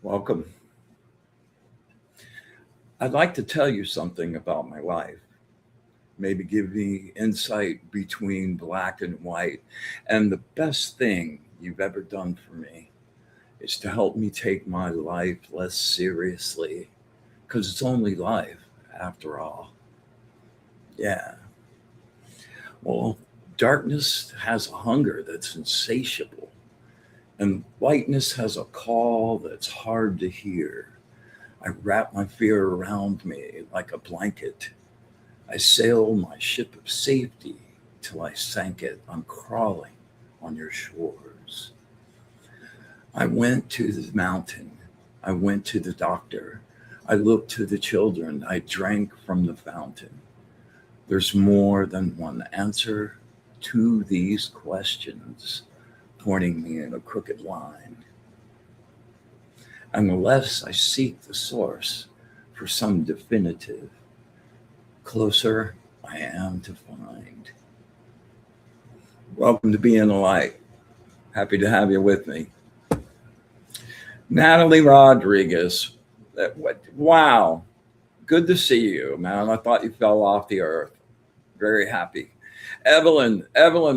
Welcome. I'd like to tell you something about my life, maybe give me insight between black and white. And the best thing you've ever done for me is to help me take my life less seriously, because it's only life after all. Yeah. Well, darkness has a hunger that's insatiable, and whiteness has a call that's hard to hear. I wrap my fear around me like a blanket. I sail my ship of safety till I sank it. I'm crawling on your shores. I went to the mountain. I went to the doctor. I looked to the children. I drank from the fountain. There's more than one answer to these questions, pointing me in a crooked line. Unless I seek the source for some definitive, closer I am to find. Welcome to Being the Light. Happy to have you with me. Natalie Rodriguez. Wow. Good to see you, man. I thought you fell off the earth. Very happy. Evelyn,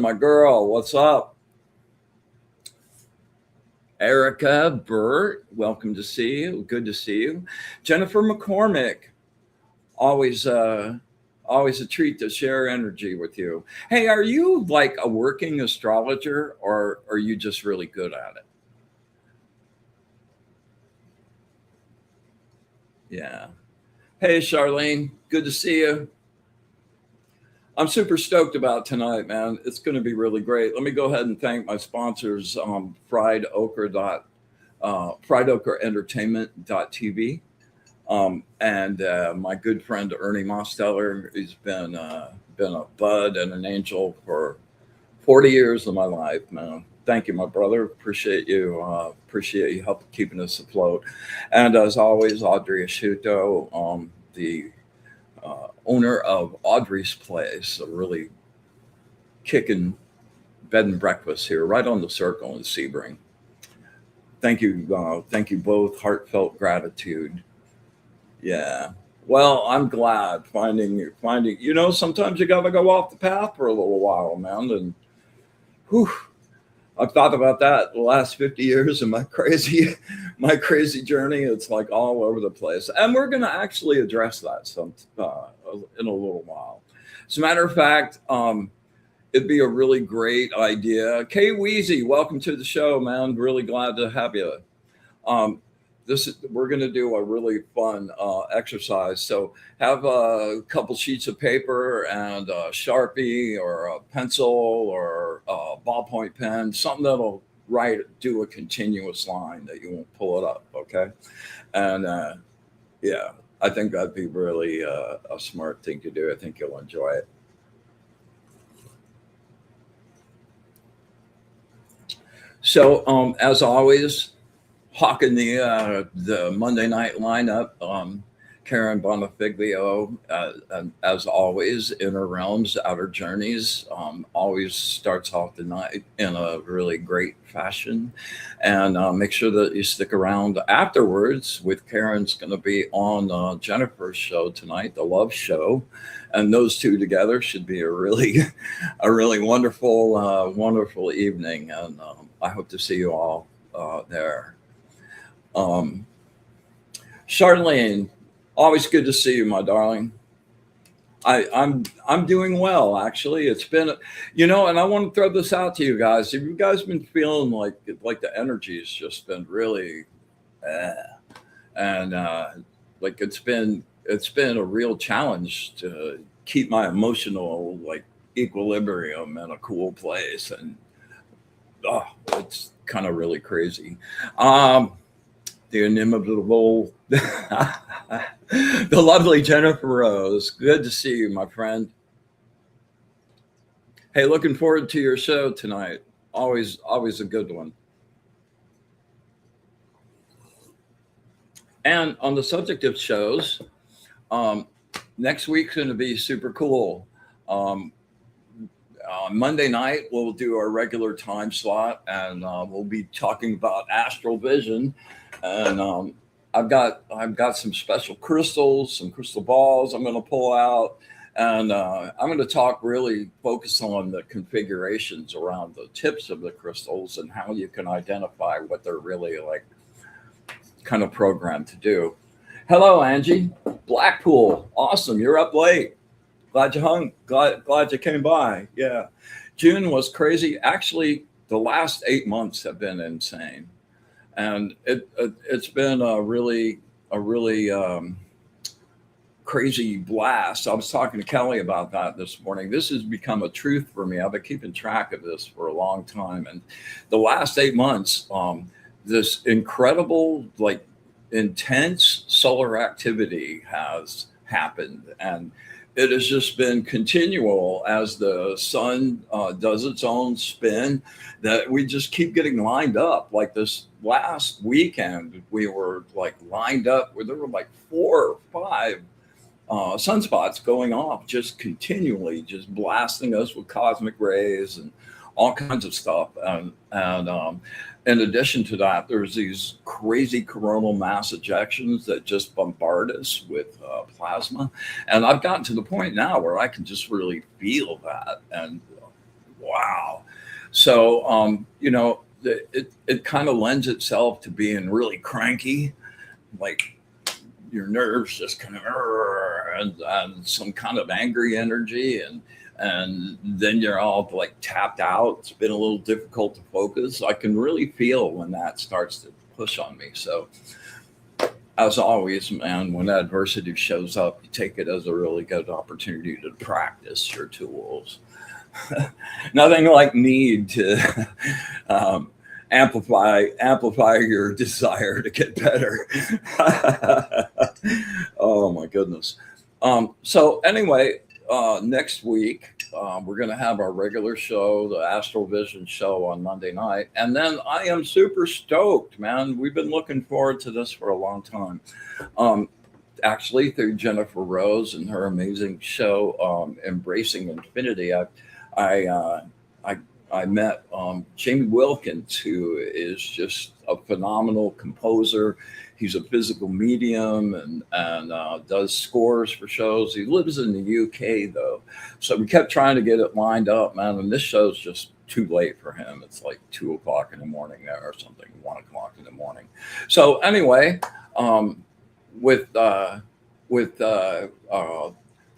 my girl, what's up? Erica Burt, welcome to see you. Good to see you. Jennifer McCormick, always a treat to share energy with you. Hey, are you like a working astrologer, or are you just really good at it? Yeah. Hey, Charlene, good to see you. I'm super stoked about tonight, man. It's going to be really great. Let me go ahead and thank my sponsors, Fried Ochre Entertainment.tv, and my good friend Ernie Mosteller. He's been a bud and an angel for 40 years of my life, man. Thank you, my brother. Appreciate you. Appreciate you helping keeping us afloat. And as always, Audrey Asciutto, the owner of Audrey's Place, a really kicking bed and breakfast here, right on the Circle in Sebring. Thank you both. Heartfelt gratitude. Yeah. Well, I'm glad finding. Sometimes you gotta go off the path for a little while, man. And whew, I've thought about that the last 50 years of my crazy journey. It's like all over the place. And we're gonna actually address that in a little while. As a matter of fact, it'd be a really great idea. Kay Weezy, welcome to the show, man. Really glad to have you. We're going to do a really fun exercise. So have a couple sheets of paper and a Sharpie or a pencil or a ballpoint pen, something that'll do a continuous line that you won't pull it up. Okay. And yeah, I think that'd be really a smart thing to do. I think you'll enjoy it. So as always, hawking the Monday night lineup, Karen Bonafiglio, as always, Inner Realms, Outer Journeys, always starts off the night in a really great fashion. And make sure that you stick around afterwards. With Karen's going to be on Jennifer's show tonight, the Love Show. And those two together should be a really wonderful evening. And I hope to see you all there. Charlene, always good to see you, my darling. I'm doing well, actually. It's been, and I want to throw this out to you guys. Have you guys been feeling like the energy has just been really, and like it's been a real challenge to keep my emotional like equilibrium in a cool place. And it's kind of really crazy. Um, the inimitable, the lovely Jennifer Rose. Good to see you, my friend. Hey, looking forward to your show tonight. Always a good one. And on the subject of shows, um, next week's going to be super cool. Um, Monday night, we'll do our regular time slot, and we'll be talking about astral vision. And I've got some special crystals, some crystal balls I'm going to pull out, and I'm going to talk really focus on the configurations around the tips of the crystals and how you can identify what they're really like, kind of programmed to do. Hello, Angie. Blackpool, awesome. You're up late. Glad you hung. Glad you came by. Yeah, June was crazy. Actually, the last 8 months have been insane, and it's been a really crazy blast. I was talking to Kelly about that this morning. This has become a truth for me. I've been keeping track of this for a long time, and the last 8 months, this incredible, like, intense solar activity has happened, and it has just been continual as the sun does its own spin, that we just keep getting lined up. Like this last weekend, we were like lined up where there were like 4 or 5 sunspots going off just continually, just blasting us with cosmic rays and all kinds of stuff. And in addition to that, there's these crazy coronal mass ejections that just bombard us with plasma. And I've gotten to the point now where I can just really feel that. And wow. So, it kind of lends itself to being really cranky, like your nerves just kind of, and some kind of angry energy, and then you're all like tapped out. It's been a little difficult to focus. I can really feel when that starts to push on me. So as always, man, when adversity shows up, you take it as a really good opportunity to practice your tools. Nothing like need to amplify your desire to get better. Oh my goodness. So anyway, next week we're going to have our regular show, the Astral Vision show, on Monday night, and then I am super stoked, man. We've been looking forward to this for a long time. Actually, through Jennifer Rose and her amazing show, Embracing Infinity, I I I met Jamie Wilkins, who is just a phenomenal composer. He's a physical medium and does scores for shows. He lives in the UK though, so we kept trying to get it lined up, man. And this show's just too late for him. It's like 2 o'clock in the morning there or something, 1 o'clock in the morning. So anyway, um, with the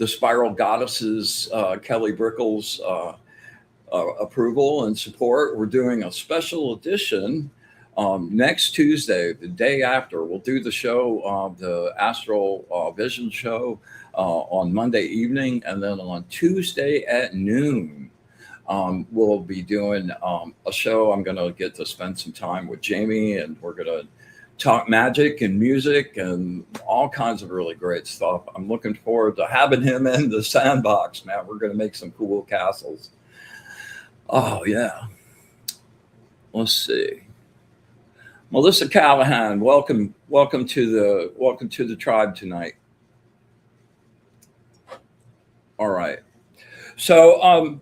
Spiral Goddesses, Kelly Brickle's approval and support, we're doing a special edition next Tuesday, the day after. We'll do the show, the Astral Vision show, on Monday evening, and then on Tuesday at noon, we'll be doing a show. I'm going to get to spend some time with Jamie, and we're going to talk magic and music and all kinds of really great stuff. I'm looking forward to having him in the sandbox, man. We're going to make some cool castles. Oh yeah. Let's see. Melissa Callahan, welcome to the tribe tonight. All right. So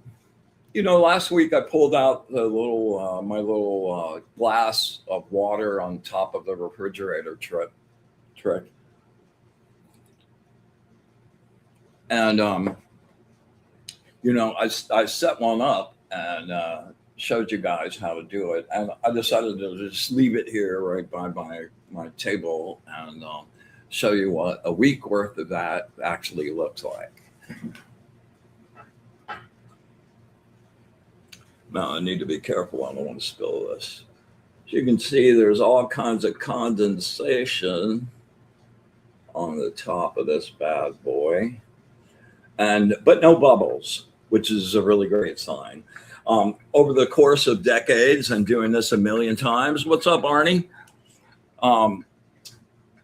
last week I pulled out the little my little glass of water on top of the refrigerator trick. And I set one up and showed you guys how to do it, and I decided to just leave it here right by my table and show you what a week worth of that actually looks like. Now I need to be careful. I don't want to spill this. As you can see, there's all kinds of condensation on the top of this bad boy. but no bubbles, which is a really great sign. Over the course of decades and doing this a million times, what's up, Arnie? Um,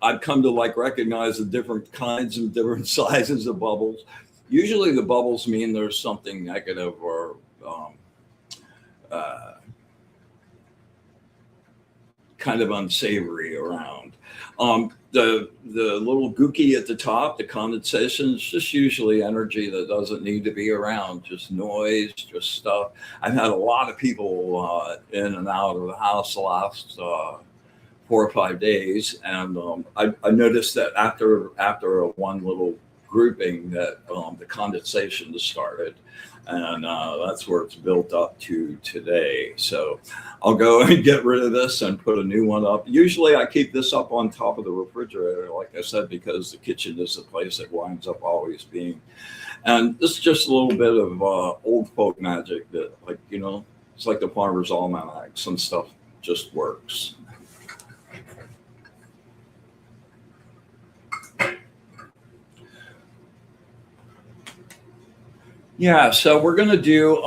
I've come to like recognize the different kinds and different sizes of bubbles. Usually, the bubbles mean there's something negative or uh, kind of unsavory around. The little gooky at the top, the condensation, is just usually energy that doesn't need to be around, just noise, just stuff. I've had a lot of people in and out of the house the last 4 or 5 days, and I noticed that after one little grouping that the condensation has started, and that's where it's built up to today. So I'll go and get rid of this and put a new one up. Usually I keep this up on top of the refrigerator, like I said, because the kitchen is the place it winds up always being. And this is just a little bit of old folk magic that, like, it's like the Farmer's Almanac. Some stuff just works. Yeah, so we're going to do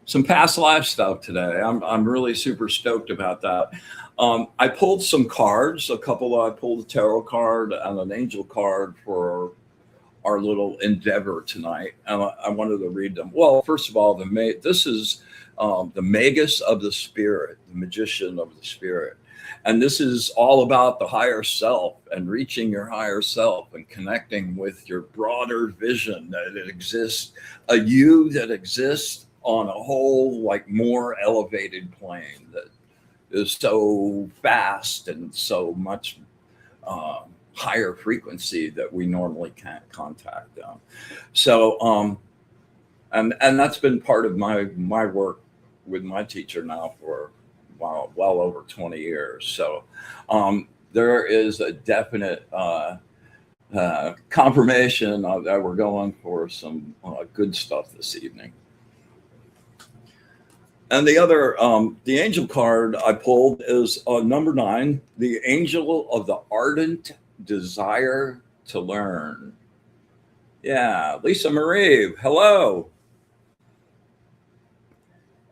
some past life stuff today. I'm really super stoked about that. I pulled some cards, I pulled a tarot card and an angel card for our little endeavor tonight, and I wanted to read them. Well, first of all, this is the Magus of the Spirit, the Magician of the Spirit. And this is all about the higher self and reaching your higher self and connecting with your broader vision that it exists, a you that exists on a whole, like, more elevated plane that is so fast and so much higher frequency that we normally can't contact them. So, and that's been part of my work with my teacher now for well over 20 years. So there is a definite confirmation that we're going for some good stuff this evening. And the angel card I pulled is number 9, the angel of the ardent desire to learn. Yeah, Lisa Marie, hello.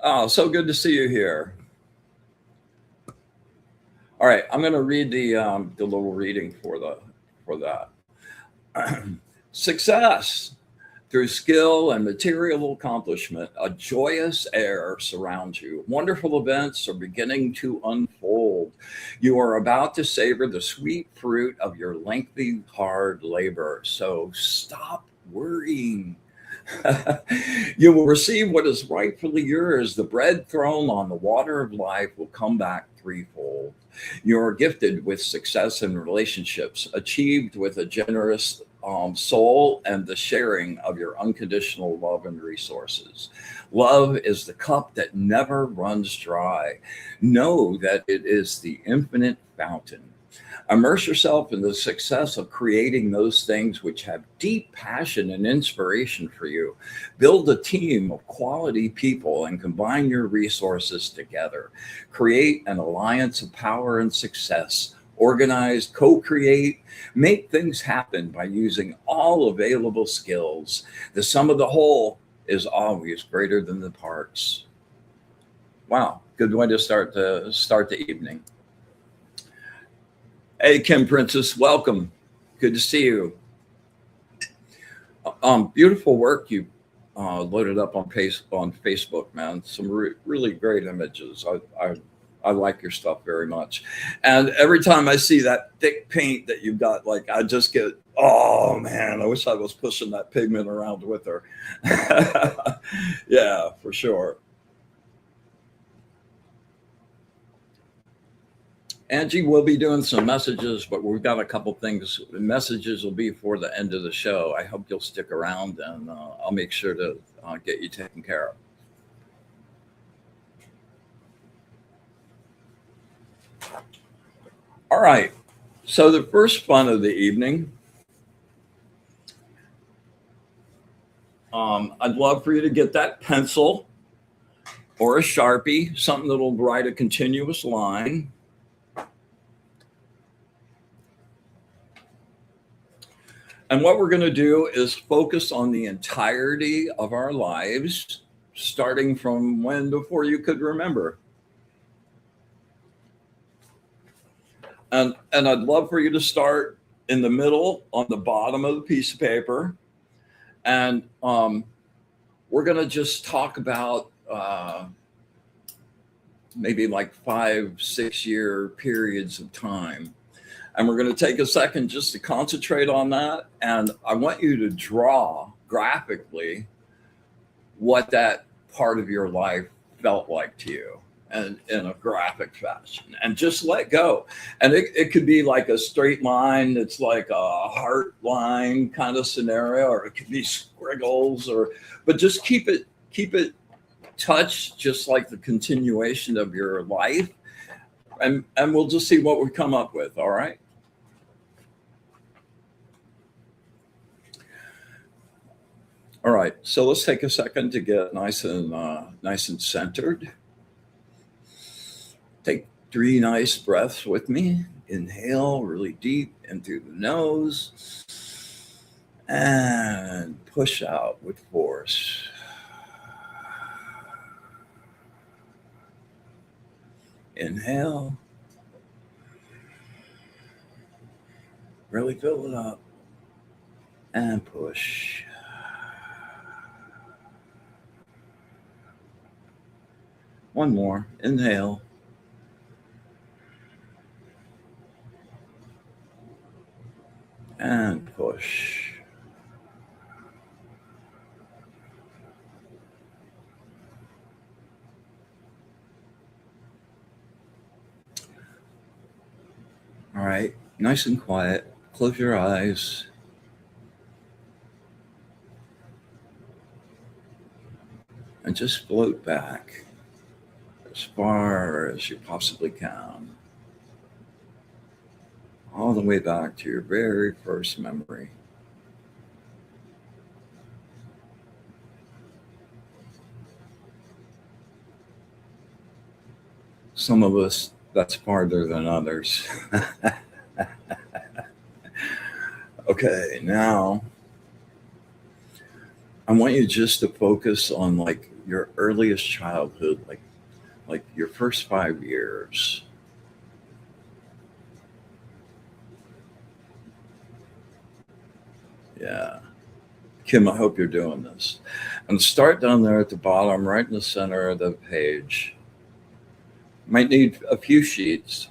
Oh, so good to see you here. All right, I'm going to read the little reading for that. Success. Through skill and material accomplishment, a joyous air surrounds you. Wonderful events are beginning to unfold. You are about to savor the sweet fruit of your lengthy, hard labor. So stop worrying. You will receive what is rightfully yours. The bread thrown on the water of life will come back threefold. You are gifted with success in relationships, achieved with a generous soul and the sharing of your unconditional love and resources. Love is the cup that never runs dry. Know that it is the infinite fountain. Immerse yourself in the success of creating those things which have deep passion and inspiration for you. Build a team of quality people and combine your resources together. Create an alliance of power and success. Organize, co-create, make things happen by using all available skills. The sum of the whole is always greater than the parts. Wow, good way to start the evening. Hey, Kim Princess, welcome. Good to see you. Beautiful work you loaded up on Facebook, man. Some really great images. I like your stuff very much. And every time I see that thick paint that you've got, like, I just get, oh man, I wish I was pushing that pigment around with her. Yeah, for sure. Angie will be doing some messages, but we've got a couple things. Messages will be for the end of the show. I hope you'll stick around, and I'll make sure to get you taken care of. All right. So the first fun of the evening, I'd love for you to get that pencil or a Sharpie, something that'll write a continuous line. And what we're going to do is focus on the entirety of our lives, starting from when before you could remember. And I'd love for you to start in the middle on the bottom of the piece of paper. And we're going to just talk about maybe like 5-6 year periods of time. And we're going to take a second just to concentrate on that. And I want you to draw graphically what that part of your life felt like to you, and in a graphic fashion, and just let go. And it could be like a straight line. It's like a heart line kind of scenario, or it could be squiggles, but just keep it touched, just like the continuation of your life. And we'll just see what we come up with. All right. All right, so let's take a second to get nice and centered. Take 3 nice breaths with me. Inhale really deep in through the nose and push out with force. Inhale. Really fill it up and push. One more. Inhale. And push. All right, nice and quiet. Close your eyes. And just float back as far as you possibly can. All the way back to your very first memory. Some of us, that's farther than others. Okay, now I want you just to focus on like your earliest childhood, like your first 5 years. Yeah. Kim, I hope you're doing this. And start down there at the bottom, right in the center of the page. Might need a few sheets.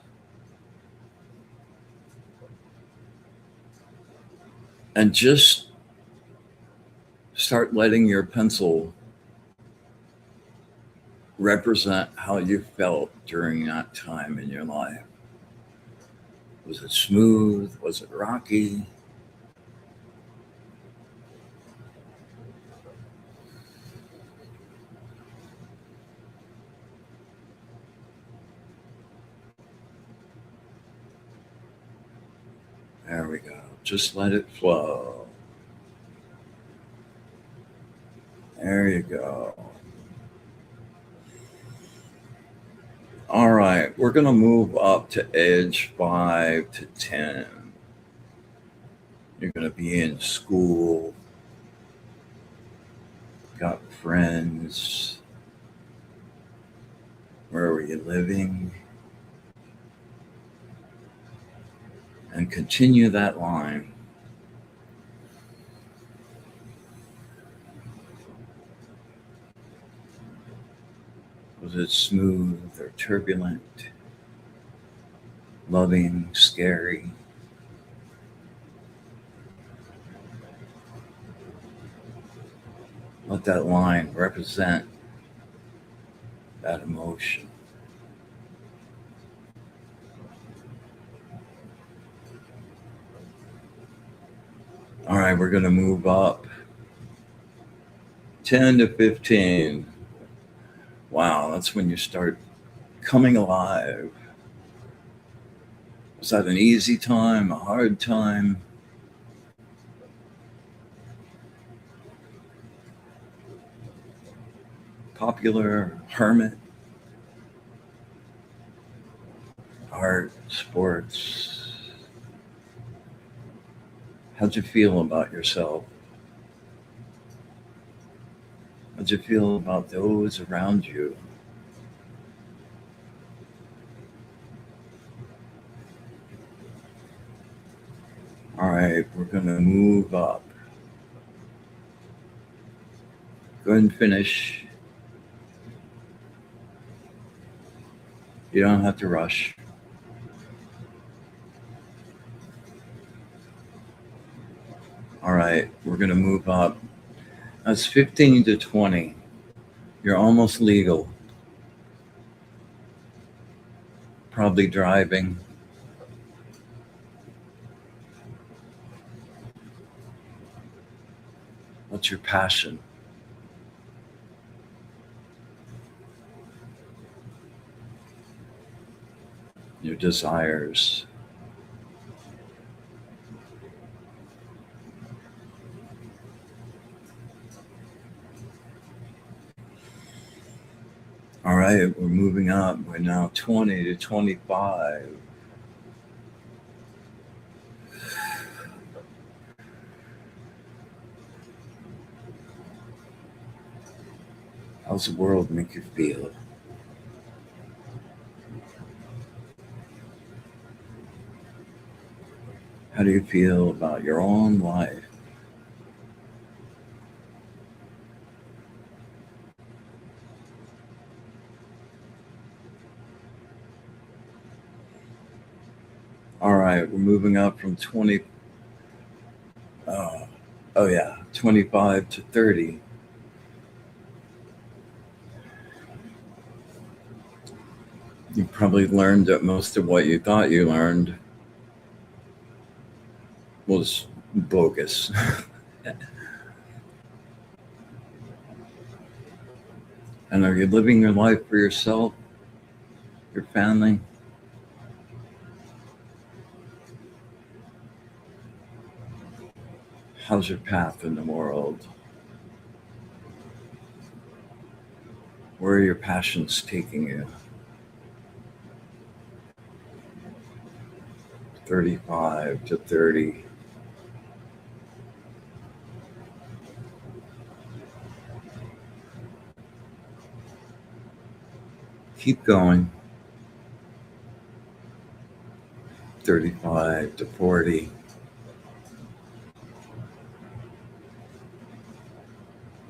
And just start letting your pencil represent how you felt during that time in your life. Was it smooth? Was it rocky? There we go. Just let it flow. There you go. All right, we're going to move up to age 5 to 10. You're going to be in school, got friends. Where were you living? And continue that line. Was it smooth or turbulent? Loving, scary? Let that line represent that emotion. All right, we're going to move up 10 to 15. Wow, that's when you start coming alive. Was that an easy time, a hard time? Popular, hermit, art, sports? How How'd you feel about yourself? How'd you feel about those around you? All right, we're going to move up. Go ahead and finish. You don't have to rush. All right, we're going to move up. That's 15 to 20. You're almost legal. Probably driving. What's your passion? Your desires? All right, we're moving up. We're now 20 to 25. How's the world make you feel? How do you feel about your own life? All right, we're moving up from 20. 25 to 30. You probably learned that most of what you thought you learned was bogus. And are you living your life for yourself, your family? How's your path in the world? Where are your passions taking you? 35 to 30. Keep going. 35 to 40.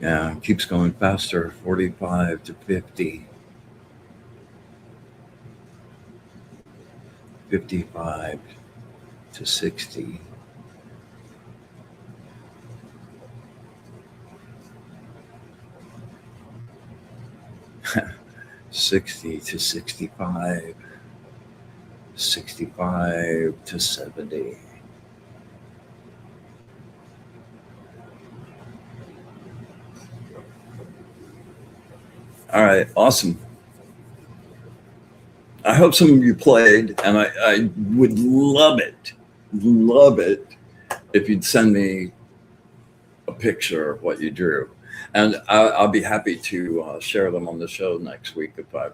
Yeah, it keeps going faster. 45 to 50. 55 to 60. 60 to 65. 65 to 70. All right, awesome. I hope some of you played, and I would love it if you'd send me a picture of what you drew. And I'll be happy to share them on the show next week if I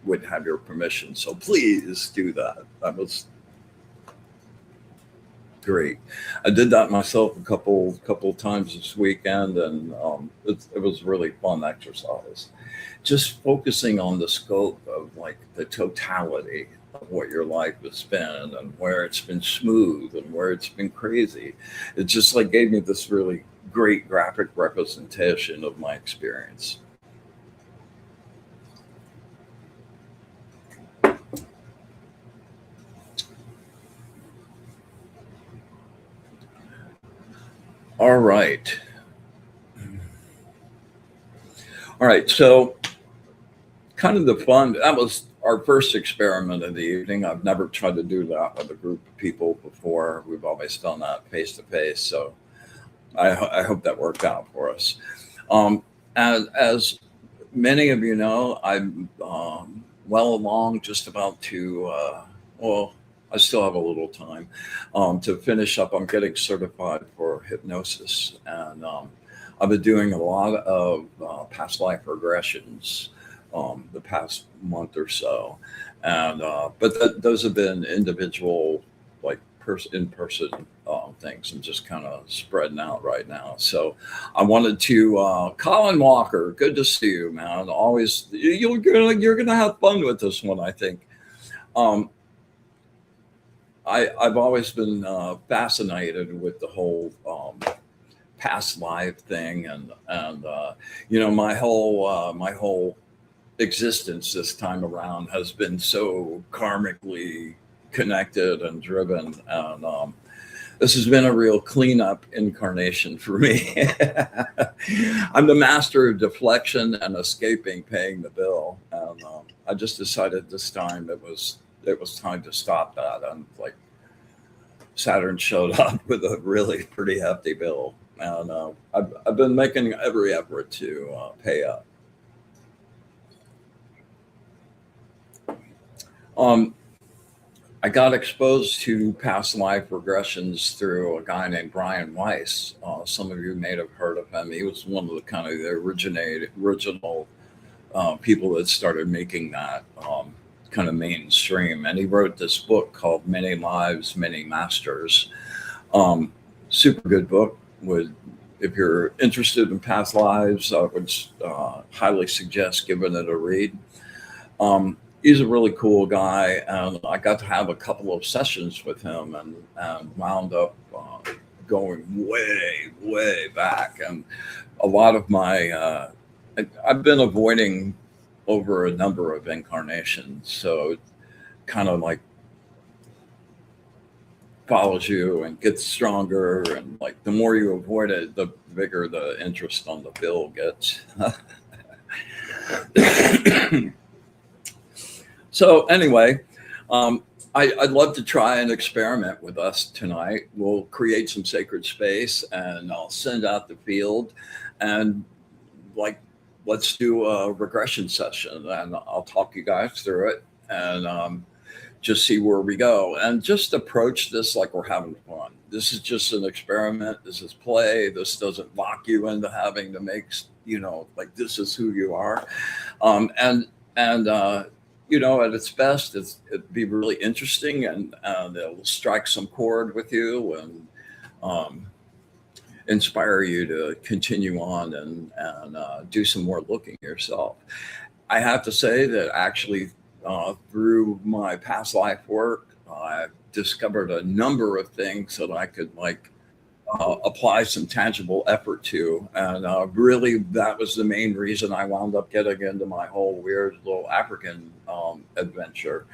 would have your permission. So please do that. That was great. I did that myself a couple times this weekend, and it was really fun exercise. Just focusing on the scope of like the totality of what your life has been and where it's been smooth and where it's been crazy. It just like gave me this really great graphic representation of my experience. All right. All right. So kind of the fun, that was our first experiment of the evening. I've never tried to do that with a group of people before. We've always done that face to face. So I hope that worked out for us. As many of you know, I'm well along, just about to, I still have a little time to finish up. I'm getting certified for hypnosis, and I've been doing a lot of past life regressions the past month or so, and those have been individual, like in-person things. I'm just kind of spreading out right now. So I wanted to, Colin Walker, good to see you, man. Always, you're gonna have fun with this one, I think. Um, I've always been fascinated with the whole past life thing, and my whole existence this time around has been so karmically connected and driven, and this has been a real cleanup incarnation for me. I'm the master of deflection and escaping paying the bill, and I just decided this time it was time to stop that. And like Saturn showed up with a really pretty hefty bill, and I've been making every effort to pay up. Um, I got exposed to past life regressions through a guy named Brian Weiss. Some of you may have heard of him. He was one of the kind of the original people that started making that kind of mainstream. And he wrote this book called Many Lives, Many Masters. Super good book. If you're interested in past lives, I would highly suggest giving it a read. He's a really cool guy, and I got to have a couple of sessions with him, and wound up going way, way back. And a lot of I've been avoiding over a number of incarnations, so it kind of like follows you and gets stronger, and like the more you avoid it, the bigger the interest on the bill gets. So anyway, I'd love to try and experiment with us tonight. We'll create some sacred space, and I'll send out the field, and like, let's do a regression session, and I'll talk you guys through it, and just see where we go, and just approach this like we're having fun. This is just an experiment. This is play. This doesn't lock you into having to make, like this is who you are. And at its best, it'd be really interesting, and it'll strike some chord with you, and inspire you to continue on and do some more looking yourself. I have to say that actually, through my past life work, I've discovered a number of things that I could apply some tangible effort to. And really, that was the main reason I wound up getting into my whole weird little African adventure,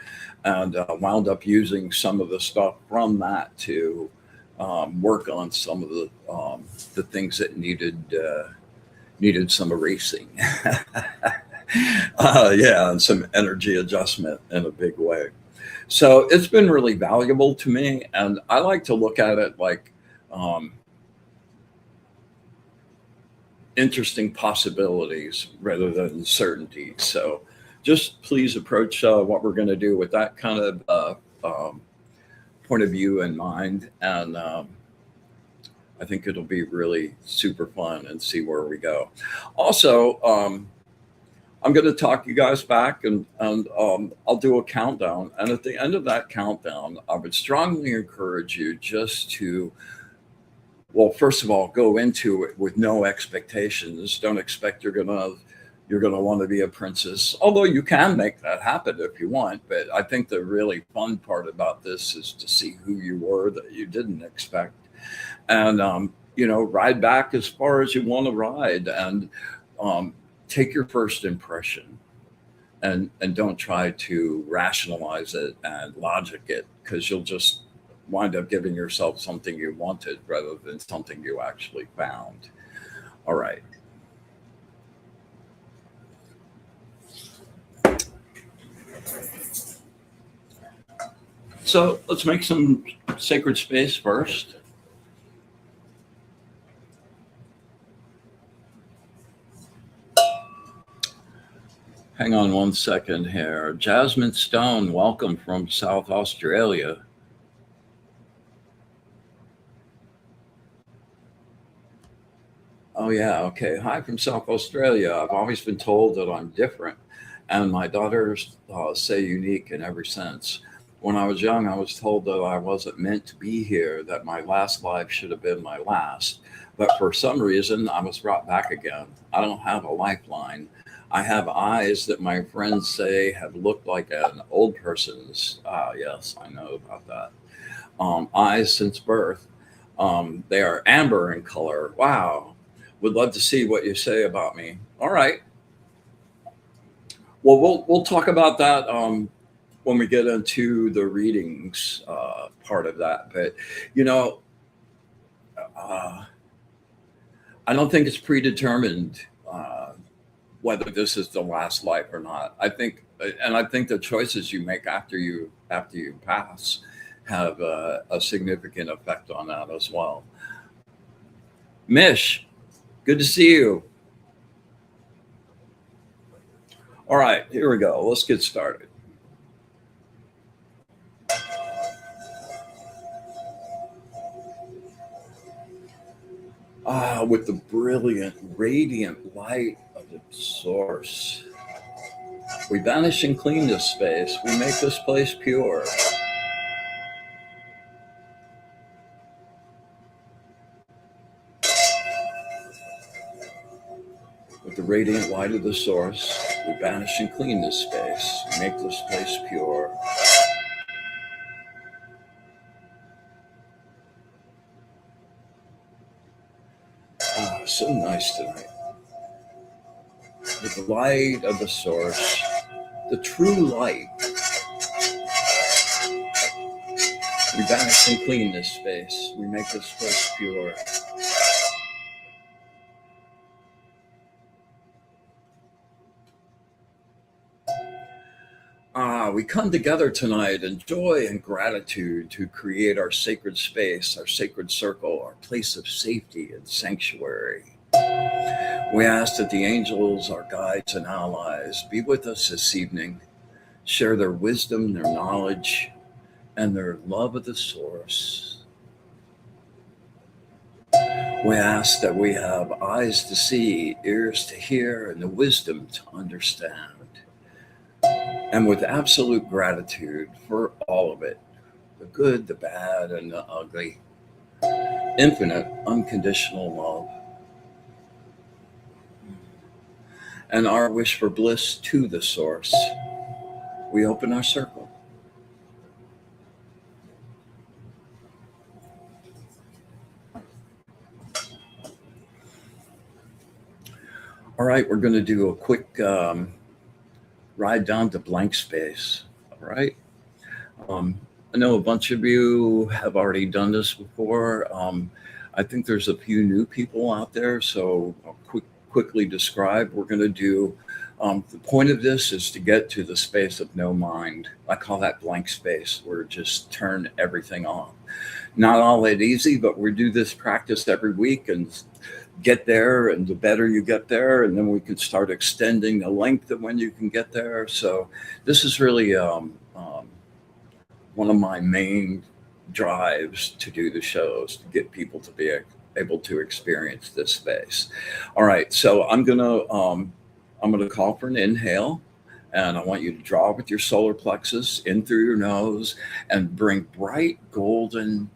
and wound up using some of the stuff from that to work on some of the things that needed some erasing. Yeah, and some energy adjustment in a big way. So it's been really valuable to me, and I like to look at it like interesting possibilities rather than certainties. So just please approach what we're going to do with that kind of point of view in mind, and I think it'll be really super fun, and see where we go. Also, I'm going to talk you guys back, and I'll do a countdown. And at the end of that countdown, I would strongly encourage you just to, well, first of all, go into it with no expectations. Don't expect you're gonna want to be a princess, although you can make that happen if you want. But I think the really fun part about this is to see who you were that you didn't expect, and ride back as far as you want to ride, and take your first impression, and don't try to rationalize it and logic it, because you'll just wind up giving yourself something you wanted rather than something you actually found. All right. So let's make some sacred space first. Hang on one second here. Jasmine Stone, welcome from South Australia. Oh, yeah. Okay. Hi from South Australia. I've always been told that I'm different, and my daughters say unique in every sense. When I was young, I was told that I wasn't meant to be here, that my last life should have been my last. But for some reason, I was brought back again. I don't have a lifeline. I have eyes that my friends say have looked like an old person's. Ah, yes, I know about that. Eyes since birth. They are amber in color. Wow. Would love to see what you say about me. All right. Well, we'll talk about that when we get into the readings part of that. But you know, uh, I don't think it's predetermined whether this is the last life or not. I think the choices you make after you pass have a significant effect on that as well. Mish, good to see you. All right, here we go. Let's get started. Ah, with the brilliant, radiant light of the source. We banish and clean this space. We make this place pure. With the radiant light of the source, we banish and clean this space. We make this place pure. Ah, so nice tonight. With the light of the source, the true light, we banish and clean this space. We make this place pure. Ah, we come together tonight in joy and gratitude to create our sacred space, our sacred circle, our place of safety and sanctuary. We ask that the angels, our guides and allies, be with us this evening, share their wisdom, their knowledge, and their love of the source. We ask that we have eyes to see, ears to hear, and the wisdom to understand. And with absolute gratitude for all of it, the good, the bad, and the ugly, infinite, unconditional love, and our wish for bliss to the source, we open our circle. All right, we're going to do a quick ride down to blank space. All right. Um, I know a bunch of you have already done this before. I think there's a few new people out there, so I'll quickly describe. We're going to do the point of this is to get to the space of no mind. I call that blank space, where just turn everything on. Not all that easy, but we do this practice every week and get there. And the better you get there, and then we can start extending the length of when you can get there. So this is really one of my main drives to do the shows, to get people to be able to experience this space. All right, so I'm gonna call for an inhale, and I want you to draw with your solar plexus in through your nose and bring bright golden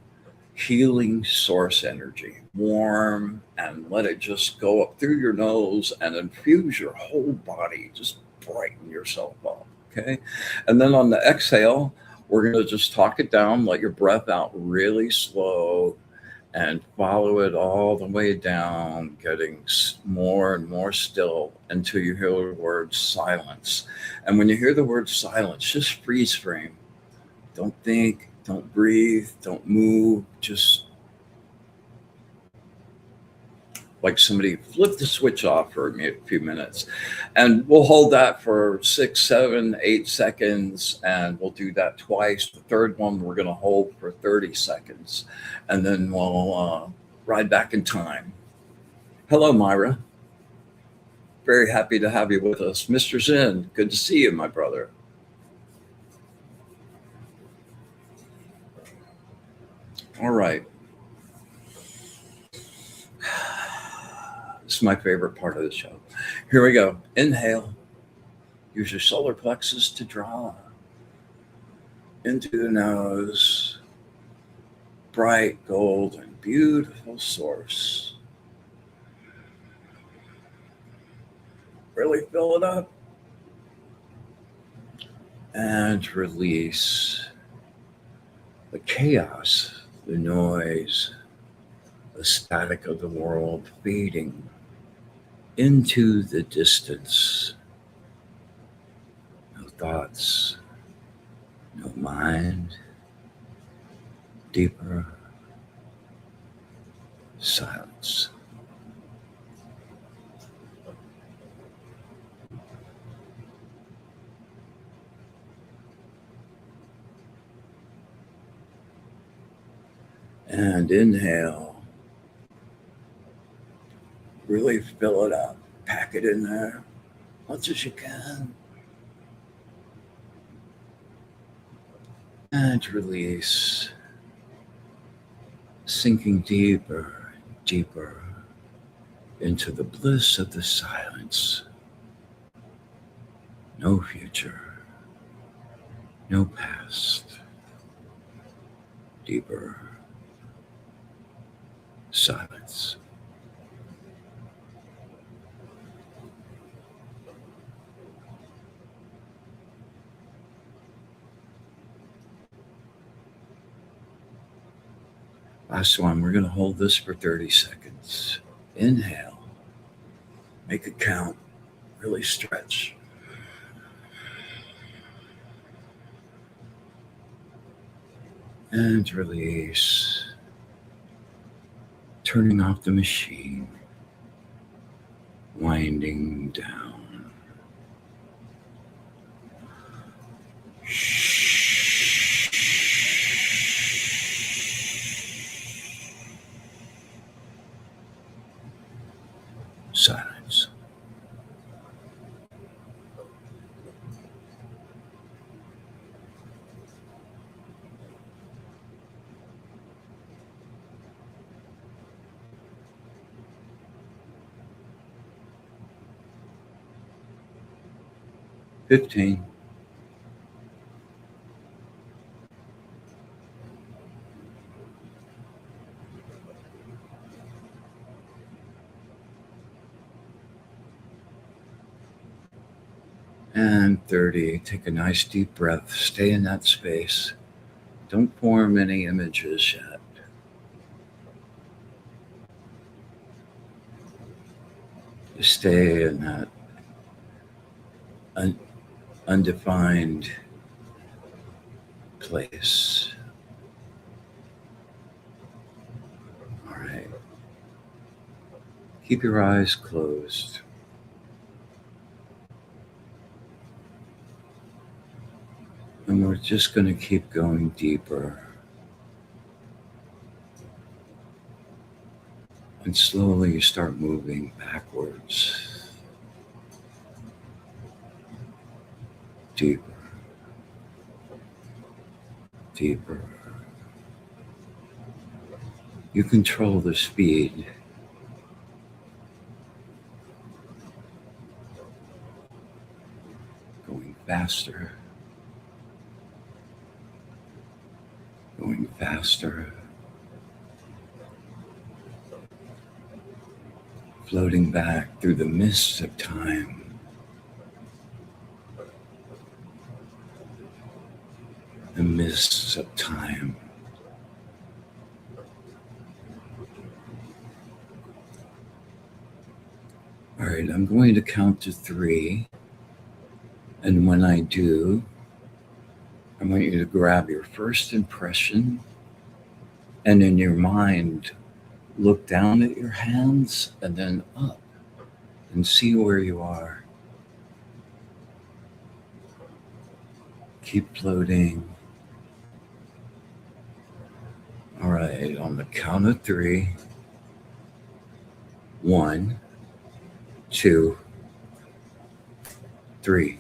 healing source energy, warm, and let it just go up through your nose and infuse your whole body. Just brighten yourself up. Okay. And then on the exhale, we're going to just talk it down, let your breath out really slow, and follow it all the way down, getting more and more still until you hear the word silence. And when you hear the word silence, just freeze frame. Don't think, don't breathe, don't move. Just like somebody flip the switch off for a few minutes. And we'll hold that for 6, 7, 8 seconds. And we'll do that twice. The third one, we're going to hold for 30 seconds. And then we'll ride back in time. Hello, Myra. Very happy to have you with us. Mr. Zen, good to see you, my brother. All right. This is my favorite part of the show. Here we go. Inhale. Use your solar plexus to draw. into the nose, bright gold and beautiful source. Really fill it up and release the chaos, the noise, the static of the world fading into the distance. No thoughts, no mind, deeper silence. And inhale, really fill it up, pack it in there, much as you can. And release, sinking deeper and deeper into the bliss of the silence. No future, no past, deeper silence. Last one, we're going to hold this for 30 seconds. Inhale, make it count, really stretch. And release, turning off the machine, winding down. Silence. $15. And 30. Take a nice deep breath. Stay in that space. Don't form any images yet. Just stay in that undefined place. All right. Keep your eyes closed. And we're just going to keep going deeper. And slowly you start moving backwards. Deeper. Deeper. You control the speed. Going faster. Going faster. Floating back through the mists of time. The mists of time. All right, I'm going to count to 3. And when I do, I want you to grab your first impression and in your mind, look down at your hands and then up and see where you are. Keep floating. All right, on the count of 3. 1, 2, 3.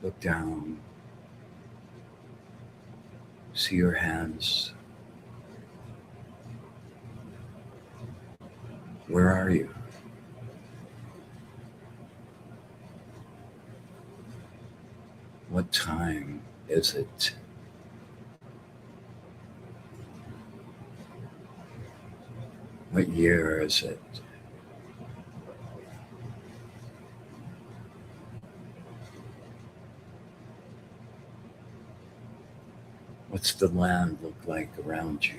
Look down. See your hands. Where are you? What time is it? What year is it? What's the land look like around you?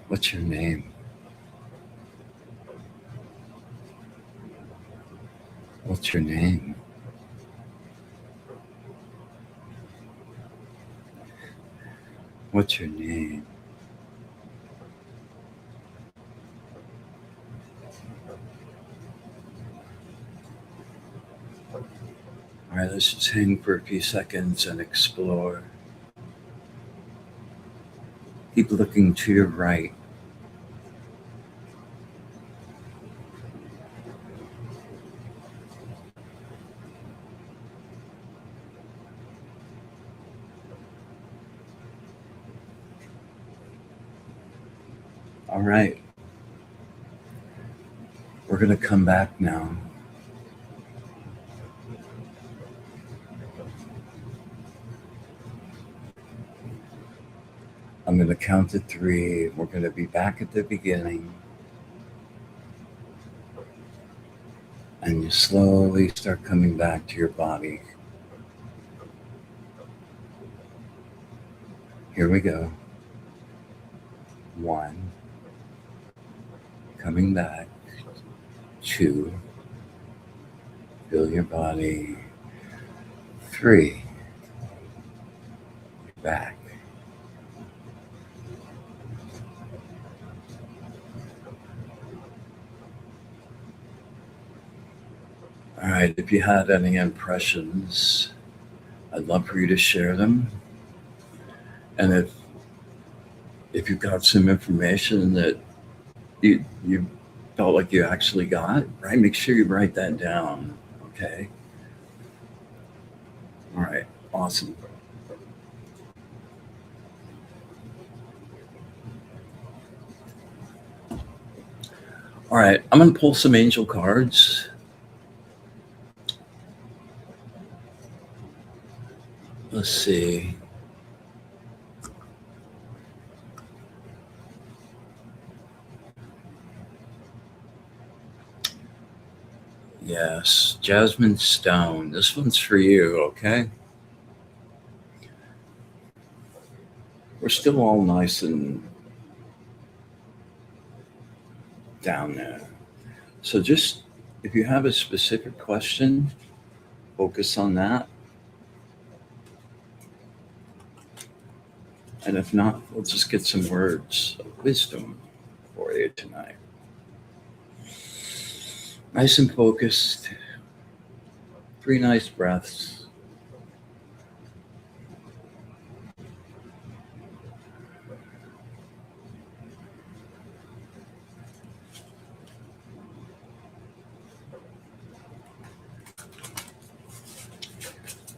What's your name? What's your name? What's your name? All right, let's just hang for a few seconds and explore. Keep looking to your right. All right. We're going to come back now. I'm going to count to 3. We're going to be back at the beginning. And you slowly start coming back to your body. Here we go. 1. Coming back. 2. Feel your body. 3. Back. All right, if you had any impressions, I'd love for you to share them. And if you've got some information that you felt like you actually got, right, make sure you write that down, okay? All right, awesome. All right, I'm going to pull some angel cards. Let's see. Yes, Jasmine Stone. This one's for you, okay? We're still all nice and down there. So just, if you have a specific question, focus on that. And if not, we'll just get some words of wisdom for you tonight. Nice and focused. 3 nice breaths.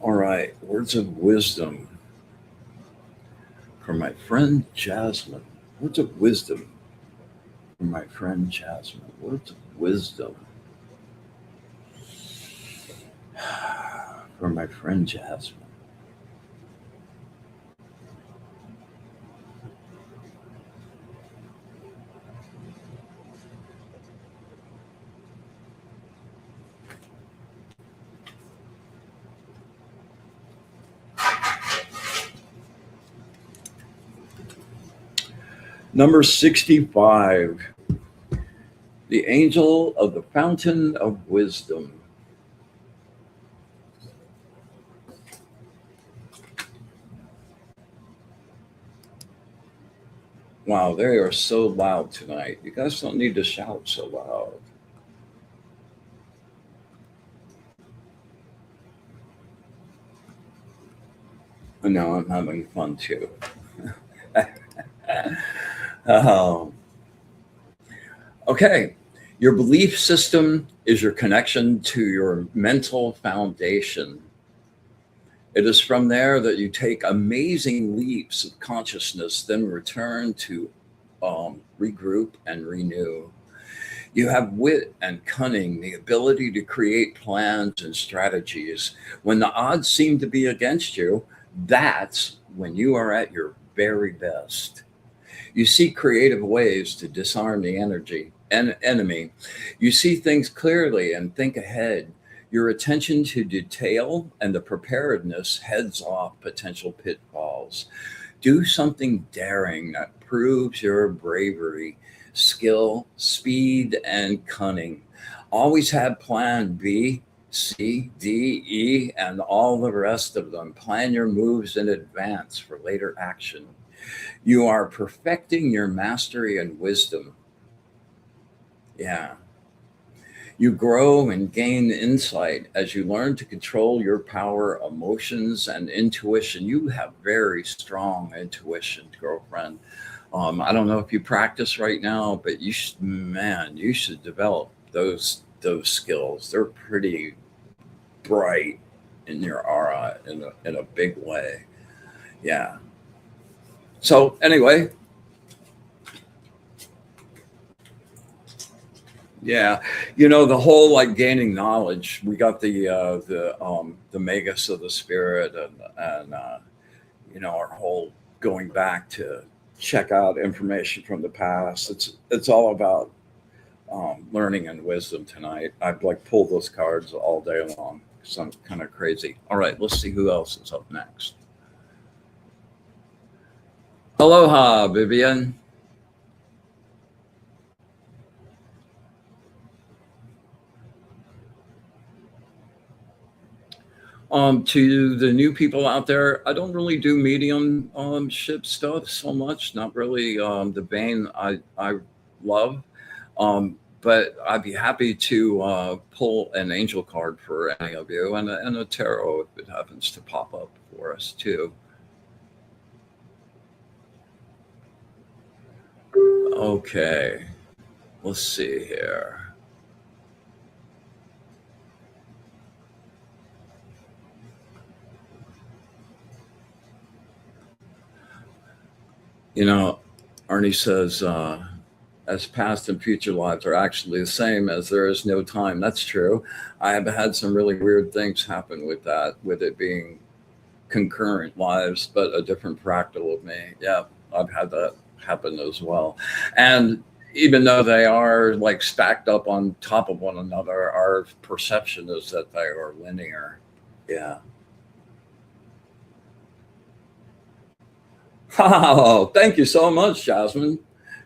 All right, words of wisdom from my friend Jasmine. Words of wisdom from my friend Jasmine. Words of wisdom from my friend Jasmine. Number 65, the angel of the fountain of wisdom. Wow, they are so loud tonight. You guys don't need to shout so loud. I know, I'm having fun too. Okay, your belief system is your connection to your mental foundation. It is from there that you take amazing leaps of consciousness, then return to regroup and renew. You have wit and cunning, the ability to create plans and strategies. When the odds seem to be against you, that's when you are at your very best. You see creative ways to disarm the enemy. You see things clearly and think ahead. Your attention to detail and the preparedness heads off potential pitfalls. Do something daring that proves your bravery, skill, speed, and cunning. Always have plan B, C, D, E, and all the rest of them. Plan your moves in advance for later action. You are perfecting your mastery and wisdom. Yeah. You grow and gain insight as you learn to control your power, emotions, and intuition. You have very strong intuition, girlfriend. I don't know if you practice right now, but man, you should develop those skills. They're pretty bright in your aura in a big way. Yeah. So anyway, yeah, the whole like gaining knowledge. We got the magus of the spirit, and our whole going back to check out information from the past. It's all about learning and wisdom tonight. I've like pulled those cards all day long. So I'm kind of crazy. All right, let's see who else is up next. Aloha, Vivian. To the new people out there, I don't really do medium ship stuff so much. Not really the vein I love. But I'd be happy to pull an angel card for any of you, and a tarot if it happens to pop up for us too. Okay, let's see here. You know, Arnie says, as past and future lives are actually the same as there is no time. That's true. I have had some really weird things happen with that, with it being concurrent lives, but a different fractal of me. Yeah, I've had that happen as well. And even though they are like stacked up on top of one another, our perception is that they are linear. Yeah. Oh, thank you so much, Jasmine.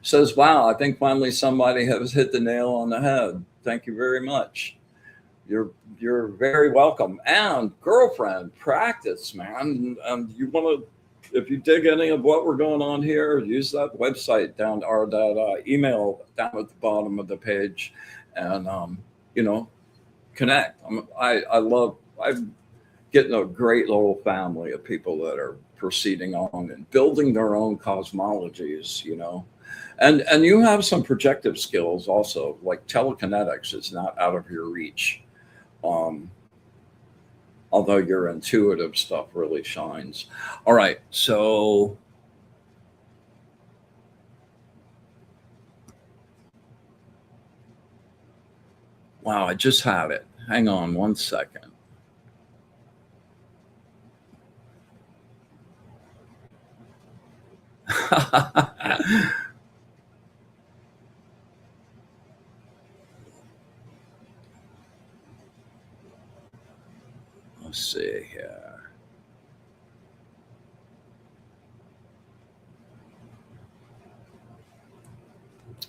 Says, wow, I think finally somebody has hit the nail on the head. Thank you very much. You're very welcome. And girlfriend, practice, man. You want to, if you dig any of what we're going on here, use that website down or that email down at the bottom of the page, and you know, connect. I'm getting a great little family of people that are proceeding on and building their own cosmologies. And you have some projective skills also, like telekinetics is not out of your reach. Um, Although your intuitive stuff really shines. All right, so wow, I just had it. Hang on one second. Let's see here.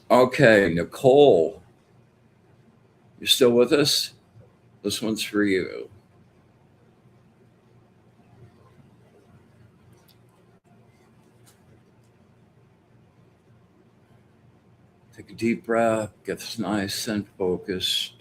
Okay, Nicole, you still with us? This one's for you. Take a deep breath, get this nice and focused.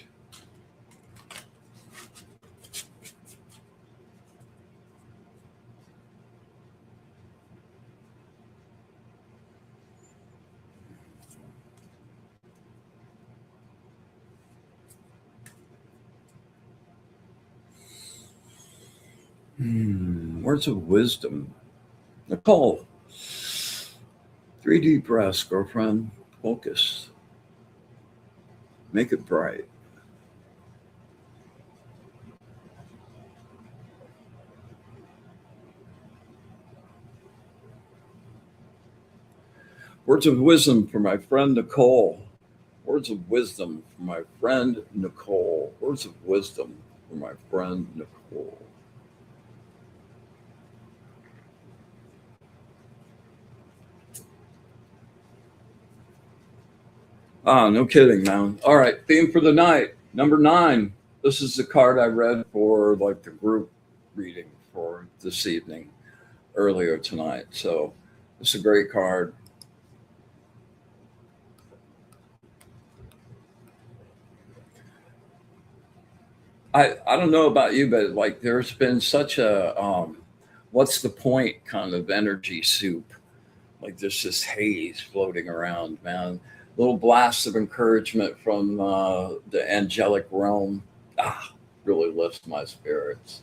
Words of wisdom. Nicole, 3D breaths, girlfriend. Focus. Make it bright. Words of wisdom for my friend Nicole. Words of wisdom for my friend Nicole. Words of wisdom for my friend Nicole. Ah, no kidding, man. All right, theme for the night, number 9. This is the card I read for like the group reading for this evening earlier tonight. So it's a great card. I don't know about you, but like there's been such a what's the point kind of energy soup. Like there's this haze floating around, man. Little blasts of encouragement from the angelic realm. Ah, really lifts my spirits.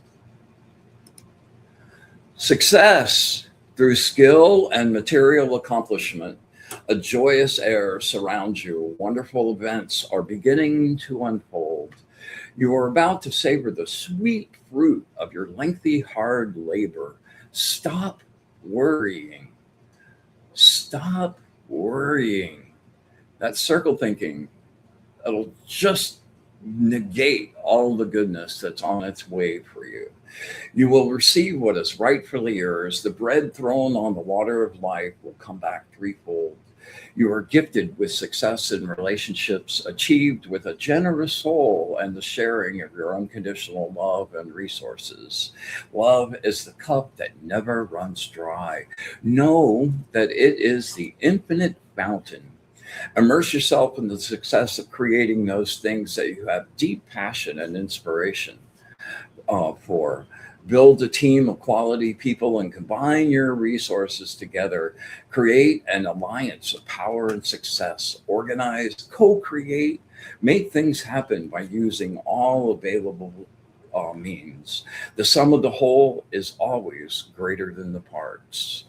Success through skill and material accomplishment. A joyous air surrounds you. Wonderful events are beginning to unfold. You are about to savor the sweet fruit of your lengthy, hard labor. Stop worrying. Stop worrying. That circle thinking, it'll just negate all the goodness that's on its way for you. You will receive what is rightfully yours. The bread thrown on the water of life will come back threefold. You are gifted with success in relationships achieved with a generous soul and the sharing of your unconditional love and resources. Love is the cup that never runs dry. Know that it is the infinite fountain. Immerse yourself in the success of creating those things that you have deep passion and inspiration for. Build a team of quality people and combine your resources together. Create an alliance of power and success. Organize, co create, make things happen by using all available means. The sum of the whole is always greater than the parts.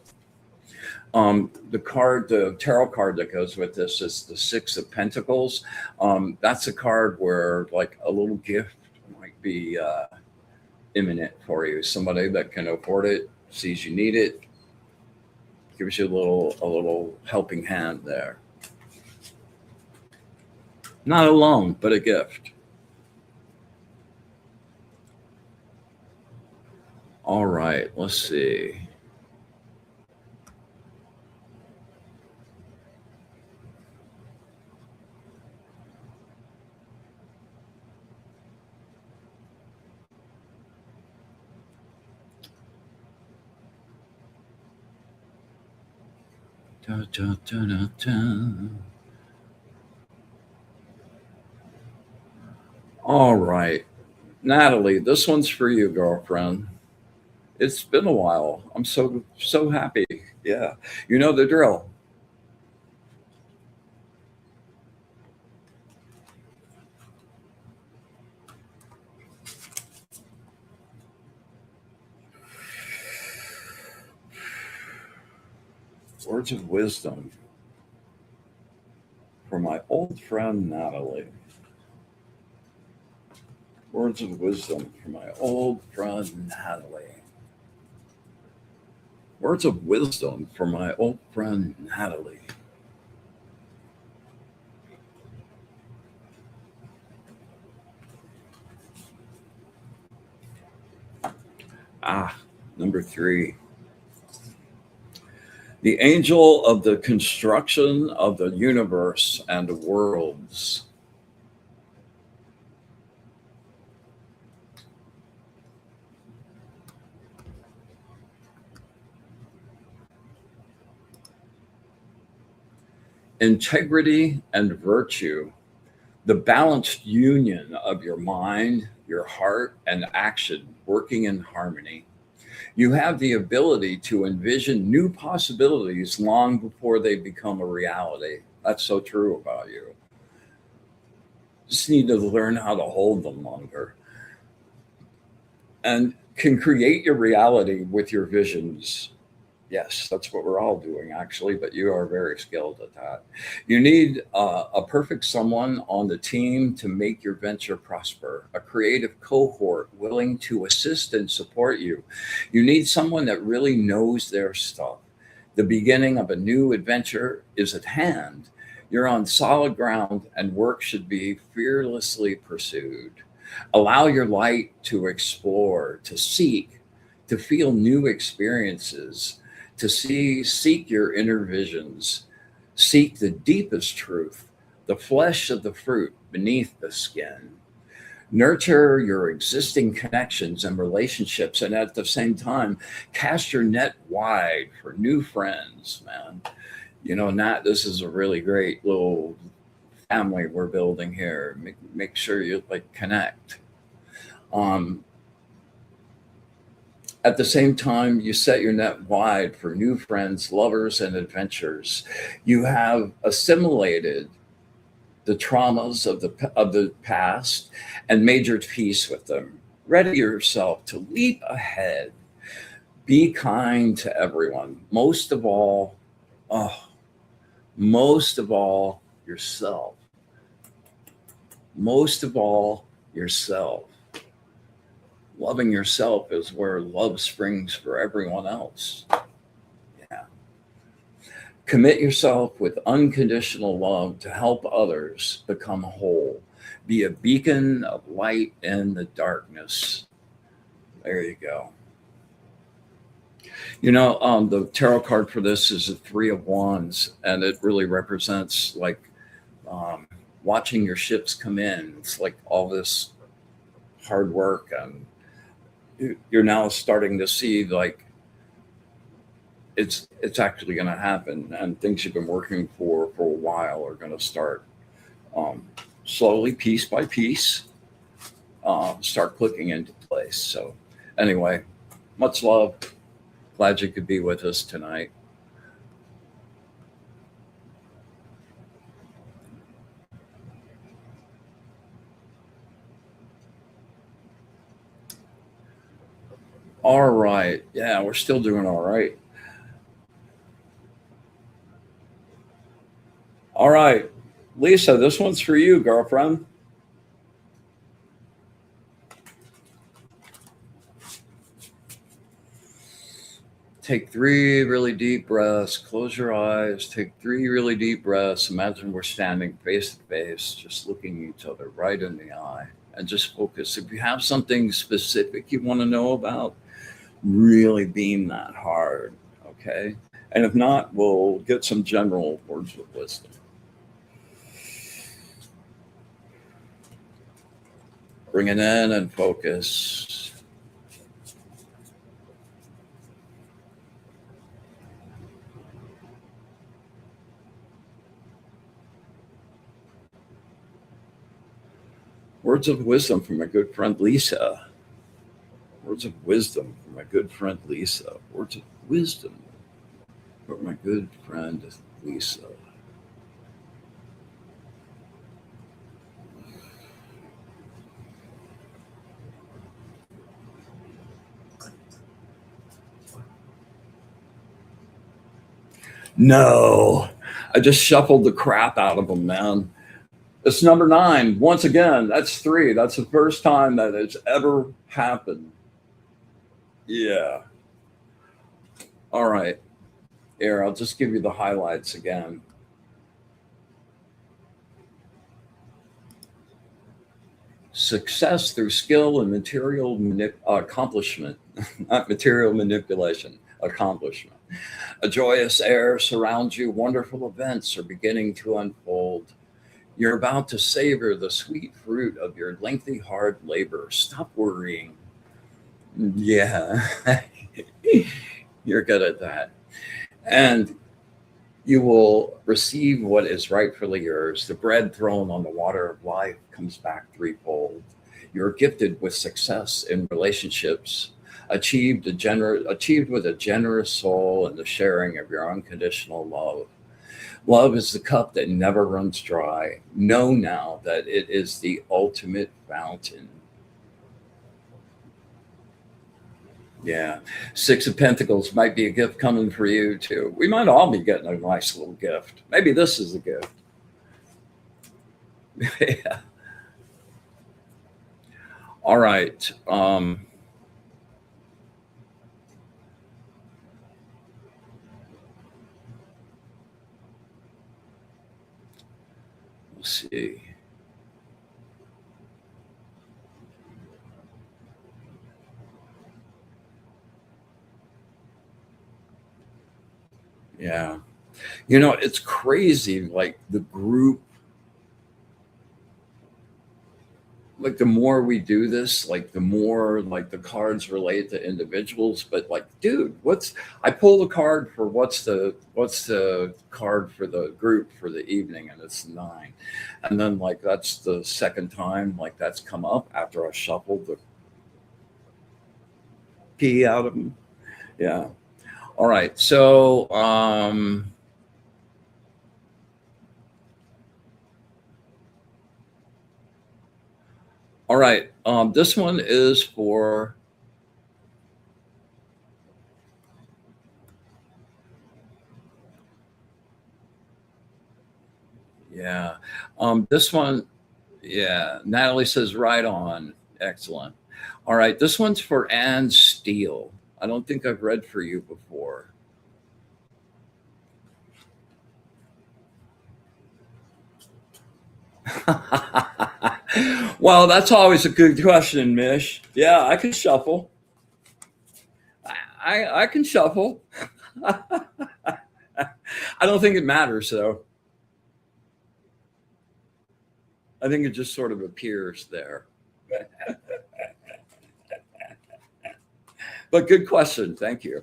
The tarot card that goes with this is the Six of Pentacles. That's a card where like a little gift might be imminent for you. Somebody that can afford it, sees you need it, gives you a little helping hand there. Not a loan, but a gift. All right, let's see. Da, da, da, da, da. All right, Natalie, this one's for you, girlfriend. It's been a while. I'm so happy. Yeah, you know the drill. Words of wisdom for my old friend Natalie. Words of wisdom for my old friend Natalie. Words of wisdom for my old friend Natalie. Ah, number 3. The angel of the construction of the universe and the worlds. Integrity and virtue. The balanced union of your mind, your heart, and action working in harmony. You have the ability to envision new possibilities long before they become a reality. That's so true about you. Just need to learn how to hold them longer. And can create your reality with your visions. Yes, that's what we're all doing, actually, but you are very skilled at that. You need a perfect someone on the team to make your venture prosper, a creative cohort willing to assist and support you. You need someone that really knows their stuff. The beginning of a new adventure is at hand. You're on solid ground, and work should be fearlessly pursued. Allow your light to explore, to seek, to feel new experiences, to seek your inner visions, seek the deepest truth, the flesh of the fruit beneath the skin. Nurture your existing connections and relationships, and at the same time, cast your net wide for new friends, man. You know, Nat, this is a really great little family we're building here. Make sure you like connect. Um, At the same time, you set your net wide for new friends, lovers, and adventures. You have assimilated the traumas of the past and made your peace with them. Ready yourself to leap ahead. Be kind to everyone. Oh, most of all, yourself. Most of all, yourself. Loving yourself is where love springs for everyone else. Yeah. Commit yourself with unconditional love to help others become whole. Be a beacon of light in the darkness. There you go. The tarot card for this is a Three of Wands, and it really represents like um, watching your ships come in. It's like all this hard work, and you're now starting to see like it's actually going to happen, and things you've been working for a while are going to start um, slowly, piece by piece, start clicking into place. So anyway, much love. Glad you could be with us tonight. All right. Yeah, we're still doing all right. All right. Lisa, this one's for you, girlfriend. Take three really deep breaths. Close your eyes. Take three really deep breaths. Imagine we're standing face to face, just looking each other right in the eye. And just focus. If you have something specific you want to know about, really beam that hard. Okay. And if not, we'll get some general words of wisdom. Bring it in and focus. Words of wisdom from my good friend Lisa. Words of wisdom from my good friend Lisa. Words of wisdom from my good friend Lisa. No, I just shuffled the crap out of them, man. It's number nine. Once again, that's three. That's the first time that it's ever happened. Yeah. All right. Here, I'll just give you the highlights again. Success through skill and material accomplishment, not material manipulation, accomplishment. A joyous air surrounds you. Wonderful events are beginning to unfold. You're about to savor the sweet fruit of your lengthy, hard labor. Stop worrying. Yeah, you're good at that. And you will receive what is rightfully yours. The bread thrown on the water of life comes back threefold. You're gifted with success in relationships, achieved with a generous soul and the sharing of your unconditional love. Love is the cup that never runs dry. Know now that it is the ultimate fountain. Yeah. Six of Pentacles might be a gift coming for you too. We might all be getting a nice little gift. Maybe this is a gift. Yeah. All right. Let's see. Yeah. You know, it's crazy. Like the group, like the more we do this, like the more like the cards relate to individuals. But like, dude, I pull the card for what's the card for the group for the evening, and it's 9. And then like that's the second time like that's come up after I shuffled the key out of them. Yeah. All right. So all right. This one is for, yeah. This one, yeah. Natalie says right on. Excellent. All right. This one's for Ann Steele. I don't think I've read for you before. Well, that's always a good question, Mish. Yeah, I can shuffle. I can shuffle. I don't think it matters though. I think it just sort of appears there. But good question. Thank you.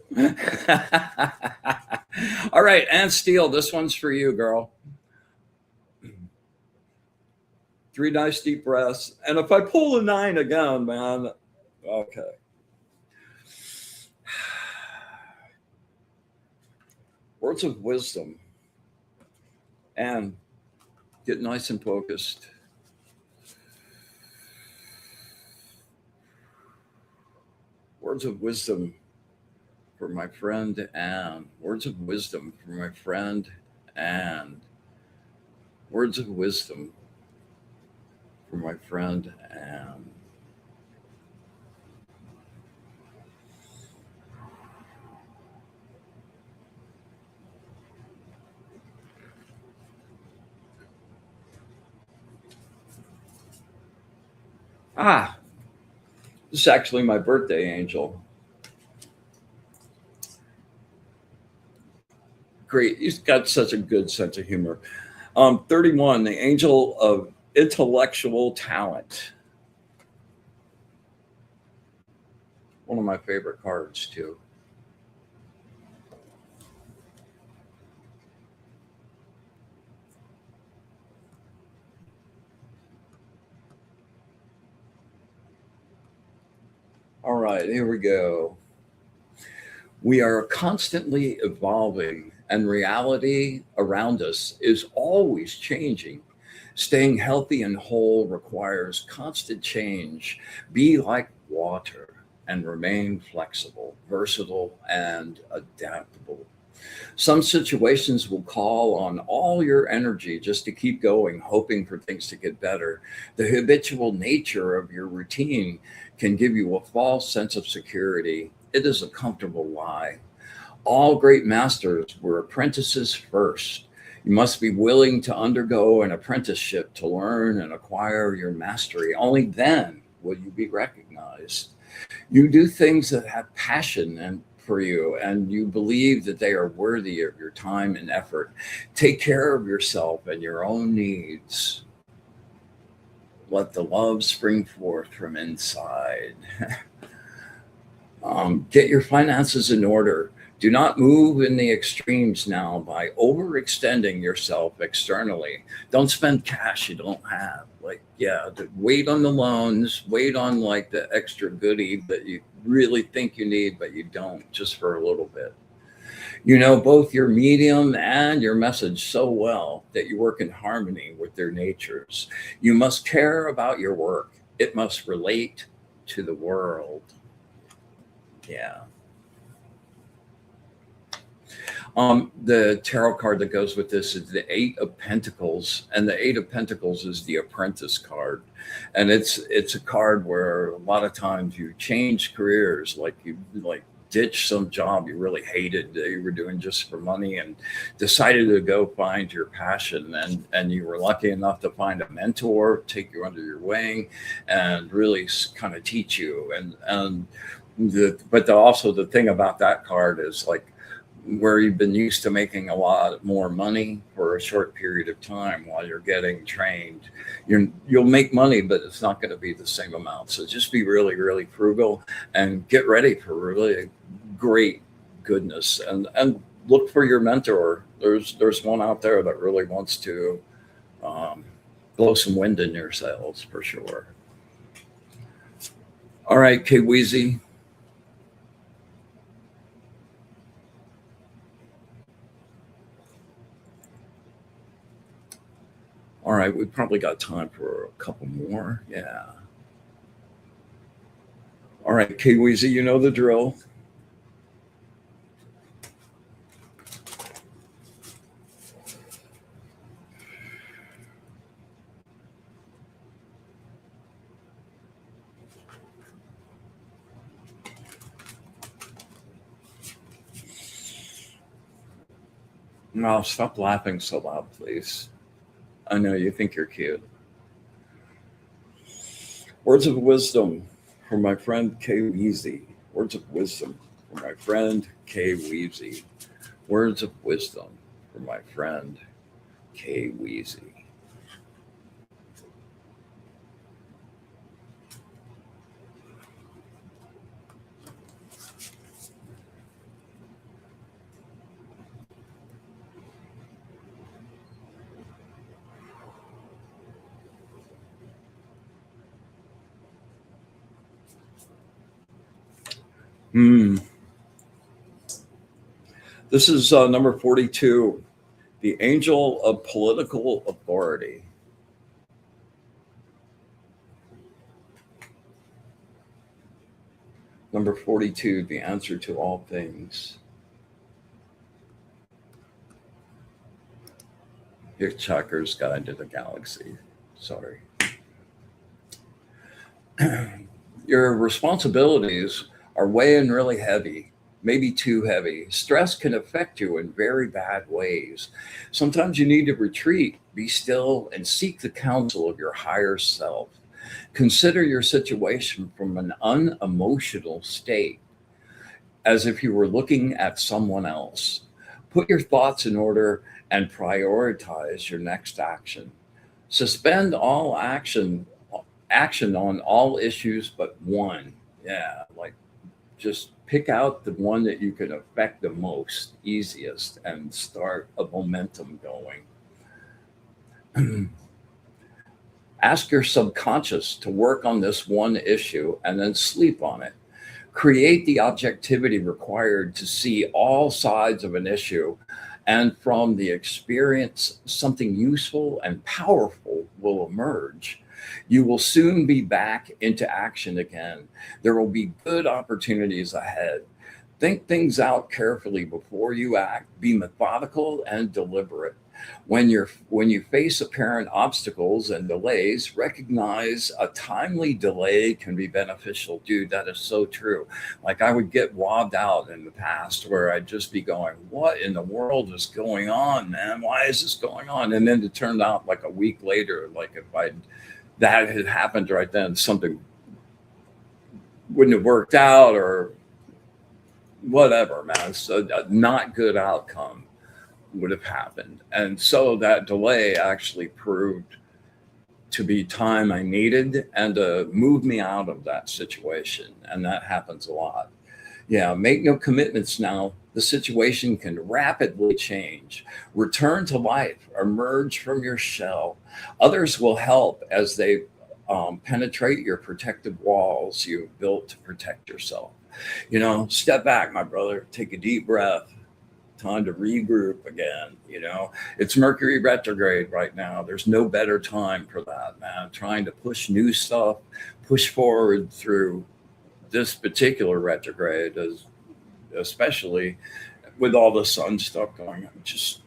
All right, Ann Steele, this one's for you, girl. 3 nice deep breaths. And if I pull a 9 again, man, okay. Words of wisdom. And get nice and focused. Words of wisdom for my friend Anne. Words of wisdom for my friend Anne. Words of wisdom for my friend Anne. Ah, this is actually my birthday angel. Great. He's got such a good sense of humor. 31, the angel of intellectual talent. One of my favorite cards, too. All right, here we go. We are constantly evolving, and reality around us is always changing. Staying healthy and whole requires constant change. Be like water and remain flexible, versatile, and adaptable. Some situations will call on all your energy just to keep going, hoping for things to get better. The habitual nature of your routine can give you a false sense of security. It is a comfortable lie. All great masters were apprentices first. You must be willing to undergo an apprenticeship to learn and acquire your mastery. Only then will you be recognized. You do things that have passion and for you, and you believe that they are worthy of your time and effort. Take care of yourself and your own needs. Let the love spring forth from inside. Get your finances in order. Do not move in the extremes now by overextending yourself externally. Don't spend cash you don't have. Like, yeah, wait on the loans, wait on like the extra goodie that you really think you need, but you don't, just for a little bit. You know both your medium and your message so well that you work in harmony with their natures. You must care about your work, it must relate to the world. Yeah. The tarot card that goes with this is the Eight of Pentacles, and the Eight of Pentacles is the Apprentice card, and it's a card where a lot of times you change careers, like you like ditch some job you really hated that you were doing just for money and decided to go find your passion, and you were lucky enough to find a mentor, take you under your wing, and really kind of teach you. Also the thing about that card is like where you've been used to making a lot more money for a short period of time while you're getting trained, you'll make money, but it's not going to be the same amount. So just be really, really frugal and get ready for really great goodness, and look for your mentor. There's one out there that really wants to blow some wind in your sails for sure. All right, K Weezy. All right, we've probably got time for a couple more. Yeah. All right, K Weezy, you know the drill. No, stop laughing so loud, please. I know you think you're cute. Words of wisdom from my friend K Weezy. Words of wisdom from my friend K Weezy. Words of wisdom from my friend K Weezy. This is number 42, the angel of political authority. Number 42, the answer to all things. Hitchhiker's Guide to the Galaxy. Sorry. Your responsibilities are weighing really heavy, maybe too heavy. Stress can affect you in very bad ways. Sometimes you need to retreat, be still, and seek the counsel of your higher self. Consider your situation from an unemotional state, as if you were looking at someone else. Put your thoughts in order and prioritize your next action. Suspend all action on all issues but one. Yeah, like just pick out the one that you can affect the most, easiest, and start a momentum going. Ask your subconscious to work on this one issue and then sleep on it. Create the objectivity required to see all sides of an issue, and from the experience, something useful and powerful will emerge. You will soon be back into action again. There will be good opportunities ahead. Think things out carefully before you act. Be methodical and deliberate. When you face apparent obstacles and delays, recognize a timely delay can be beneficial. Dude, that is so true. Like I would get wobbed out in the past where I'd just be going, what in the world is going on, man? Why is this going on? And then it turned out like a week later, like if that had happened right then, something wouldn't have worked out or whatever, man. So a not good outcome would have happened. And so that delay actually proved to be time I needed and to move me out of that situation. And that happens a lot. Yeah, make no commitments now. The situation can rapidly change. Return to life, emerge from your shell. Others will help as they penetrate your protective walls you've built to protect yourself. Step back, my brother, take a deep breath. Time to regroup again. It's Mercury retrograde right now. There's no better time for that, man. Trying to push new stuff, push forward through this particular retrograde is, especially with all the sun stuff going on, just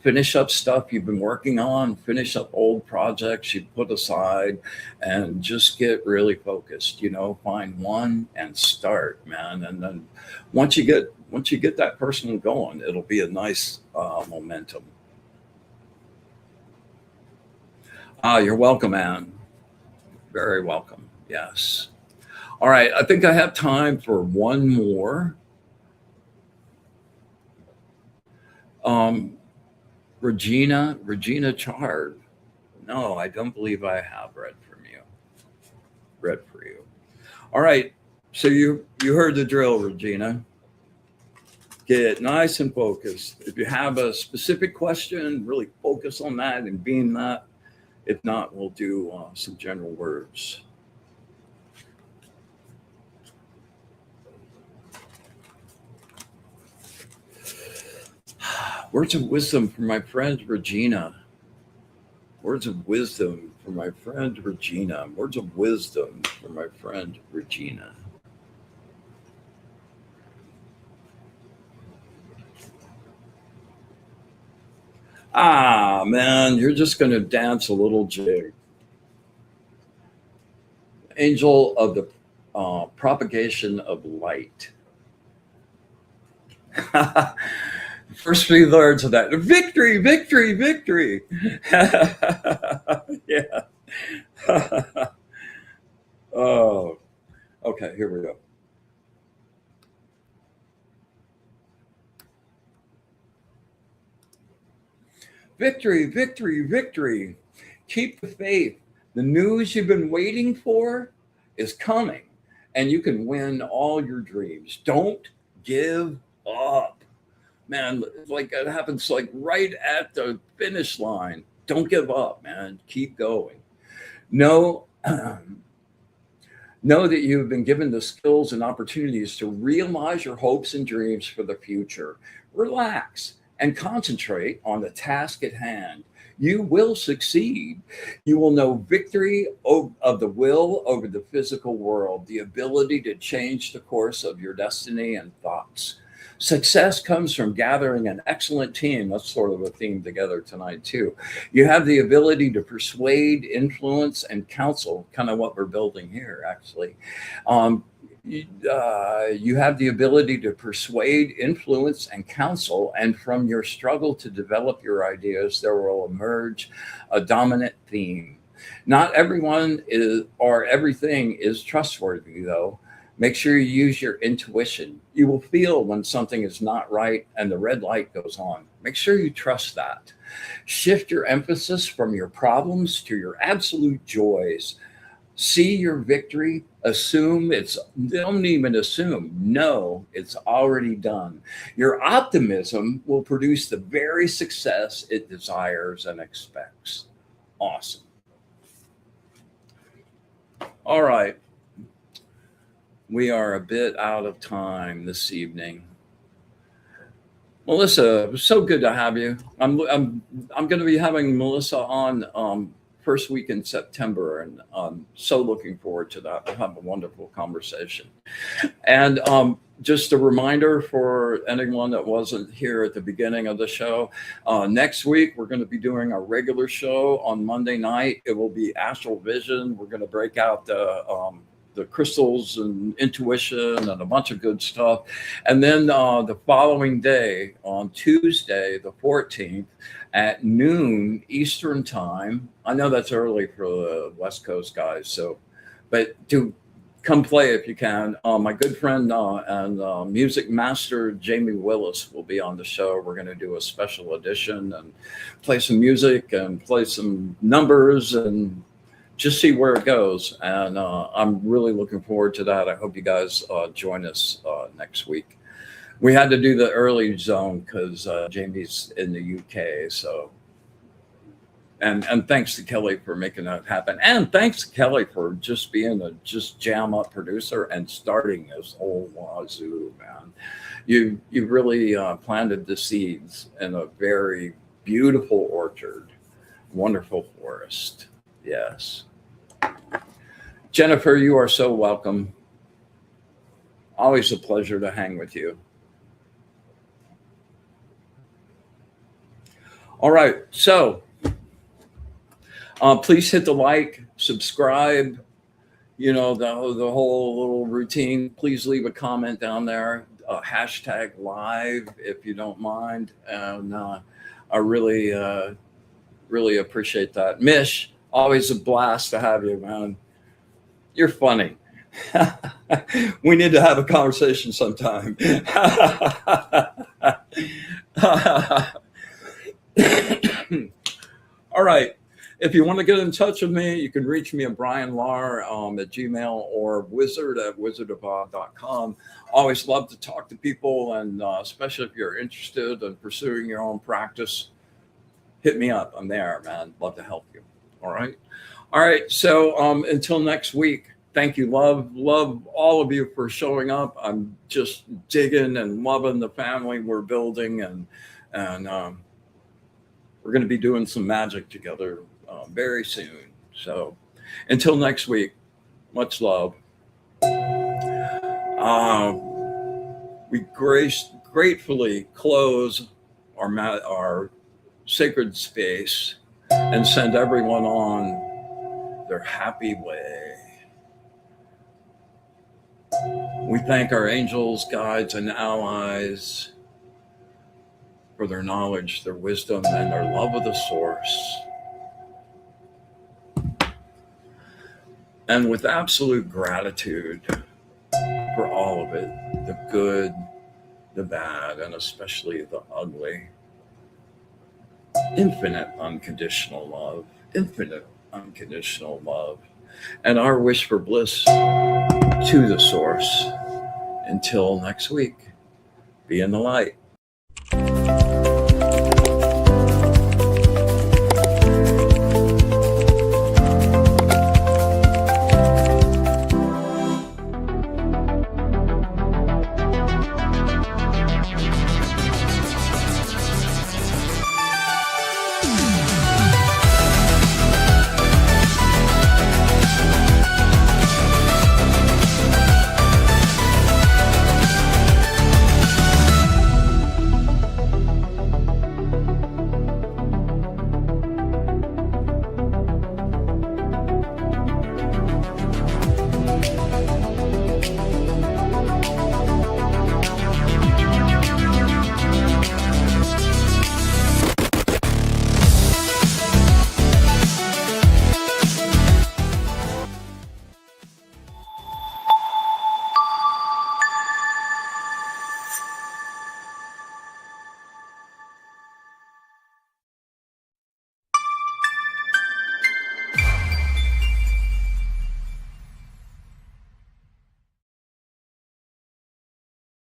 finish up stuff you've been working on, finish up old projects you put aside, and just get really focused. Find one and start, man. And then once you get that person going, it'll be a nice momentum. You're welcome, Anne. Very welcome. Yes. All right. I think I have time for one more. Regina Chard. No, I don't believe I have read for you. All right. So you heard the drill, Regina. Get nice and focused. If you have a specific question, really focus on that and beam that. If not, we'll do some general words. Words of wisdom from my friend Regina. Words of wisdom from my friend Regina. Words of wisdom from my friend Regina. Man, you're just going to dance a little jig. Angel of the propagation of light. First 3 words of that. Victory, victory, victory. Yeah. Oh, okay, here we go. Victory, victory, victory. Keep the faith. The news you've been waiting for is coming, and you can win all your dreams. Don't give up. Man, like it happens like right at the finish line. Don't give up, man. Keep going. Know that you've been given the skills and opportunities to realize your hopes and dreams for the future. Relax and concentrate on the task at hand. You will succeed. You will know victory of the will over the physical world, the ability to change the course of your destiny and thoughts. Success comes from gathering an excellent team. That's sort of a theme together tonight, too. You have the ability to persuade, influence, and counsel, kind of what we're building here, actually. You have the ability to persuade, influence, and counsel. And from your struggle to develop your ideas, there will emerge a dominant theme. Not everyone is or everything is trustworthy, though. Make sure you use your intuition. You will feel when something is not right and the red light goes on. Make sure you trust that. Shift your emphasis from your problems to your absolute joys. See your victory. Don't even assume. No, it's already done. Your optimism will produce the very success it desires and expects. Awesome. All right. We are a bit out of time this evening. Melissa, it was so good to have you. I'm going to be having Melissa on first week in September, and I'm so looking forward to that. We'll have a wonderful conversation. And just a reminder for anyone that wasn't here at the beginning of the show, next week we're going to be doing our regular show on Monday night. It will be Astral Vision. We're going to break out the crystals and intuition and a bunch of good stuff. And then the following day, on Tuesday, the 14th, at noon Eastern time. I know that's early for the West Coast guys, but to come play if you can. My good friend and music master Jamie Willis will be on the show. We're going to do a special edition and play some music and play some numbers and just see where it goes. And I'm really looking forward to that. I hope you guys join us next week. We had to do the early zone because Jamie's in the UK. So, and thanks to Kelly for making that happen. And thanks to Kelly for just being a jam up producer and starting this whole wazoo, man. You really planted the seeds in a very beautiful orchard, wonderful forest. Yes. Jennifer, you are so welcome. Always a pleasure to hang with you. All right. So please hit the like, subscribe, the whole little routine. Please leave a comment down there, hashtag live if you don't mind. And I really appreciate that. Mish, always a blast to have you, man. You're funny. We need to have a conversation sometime. All right. If you want to get in touch with me, you can reach me at brianlar at gmail or wizard@wizardofoz.com. Always love to talk to people, and especially if you're interested in pursuing your own practice, hit me up. I'm there, man. Love to help you. All right. All right. So until next week, thank you. Love all of you for showing up. I'm just digging and loving the family we're building, and we're going to be doing some magic together very soon. So until next week, much love. We gratefully close our sacred space and send everyone on their happy way. We thank our angels, guides, and allies for their knowledge, their wisdom, and their love of the source. And with absolute gratitude for all of it, the good, the bad, and especially the ugly. Infinite unconditional love, and our wish for bliss to the source. Until next week, be in the light.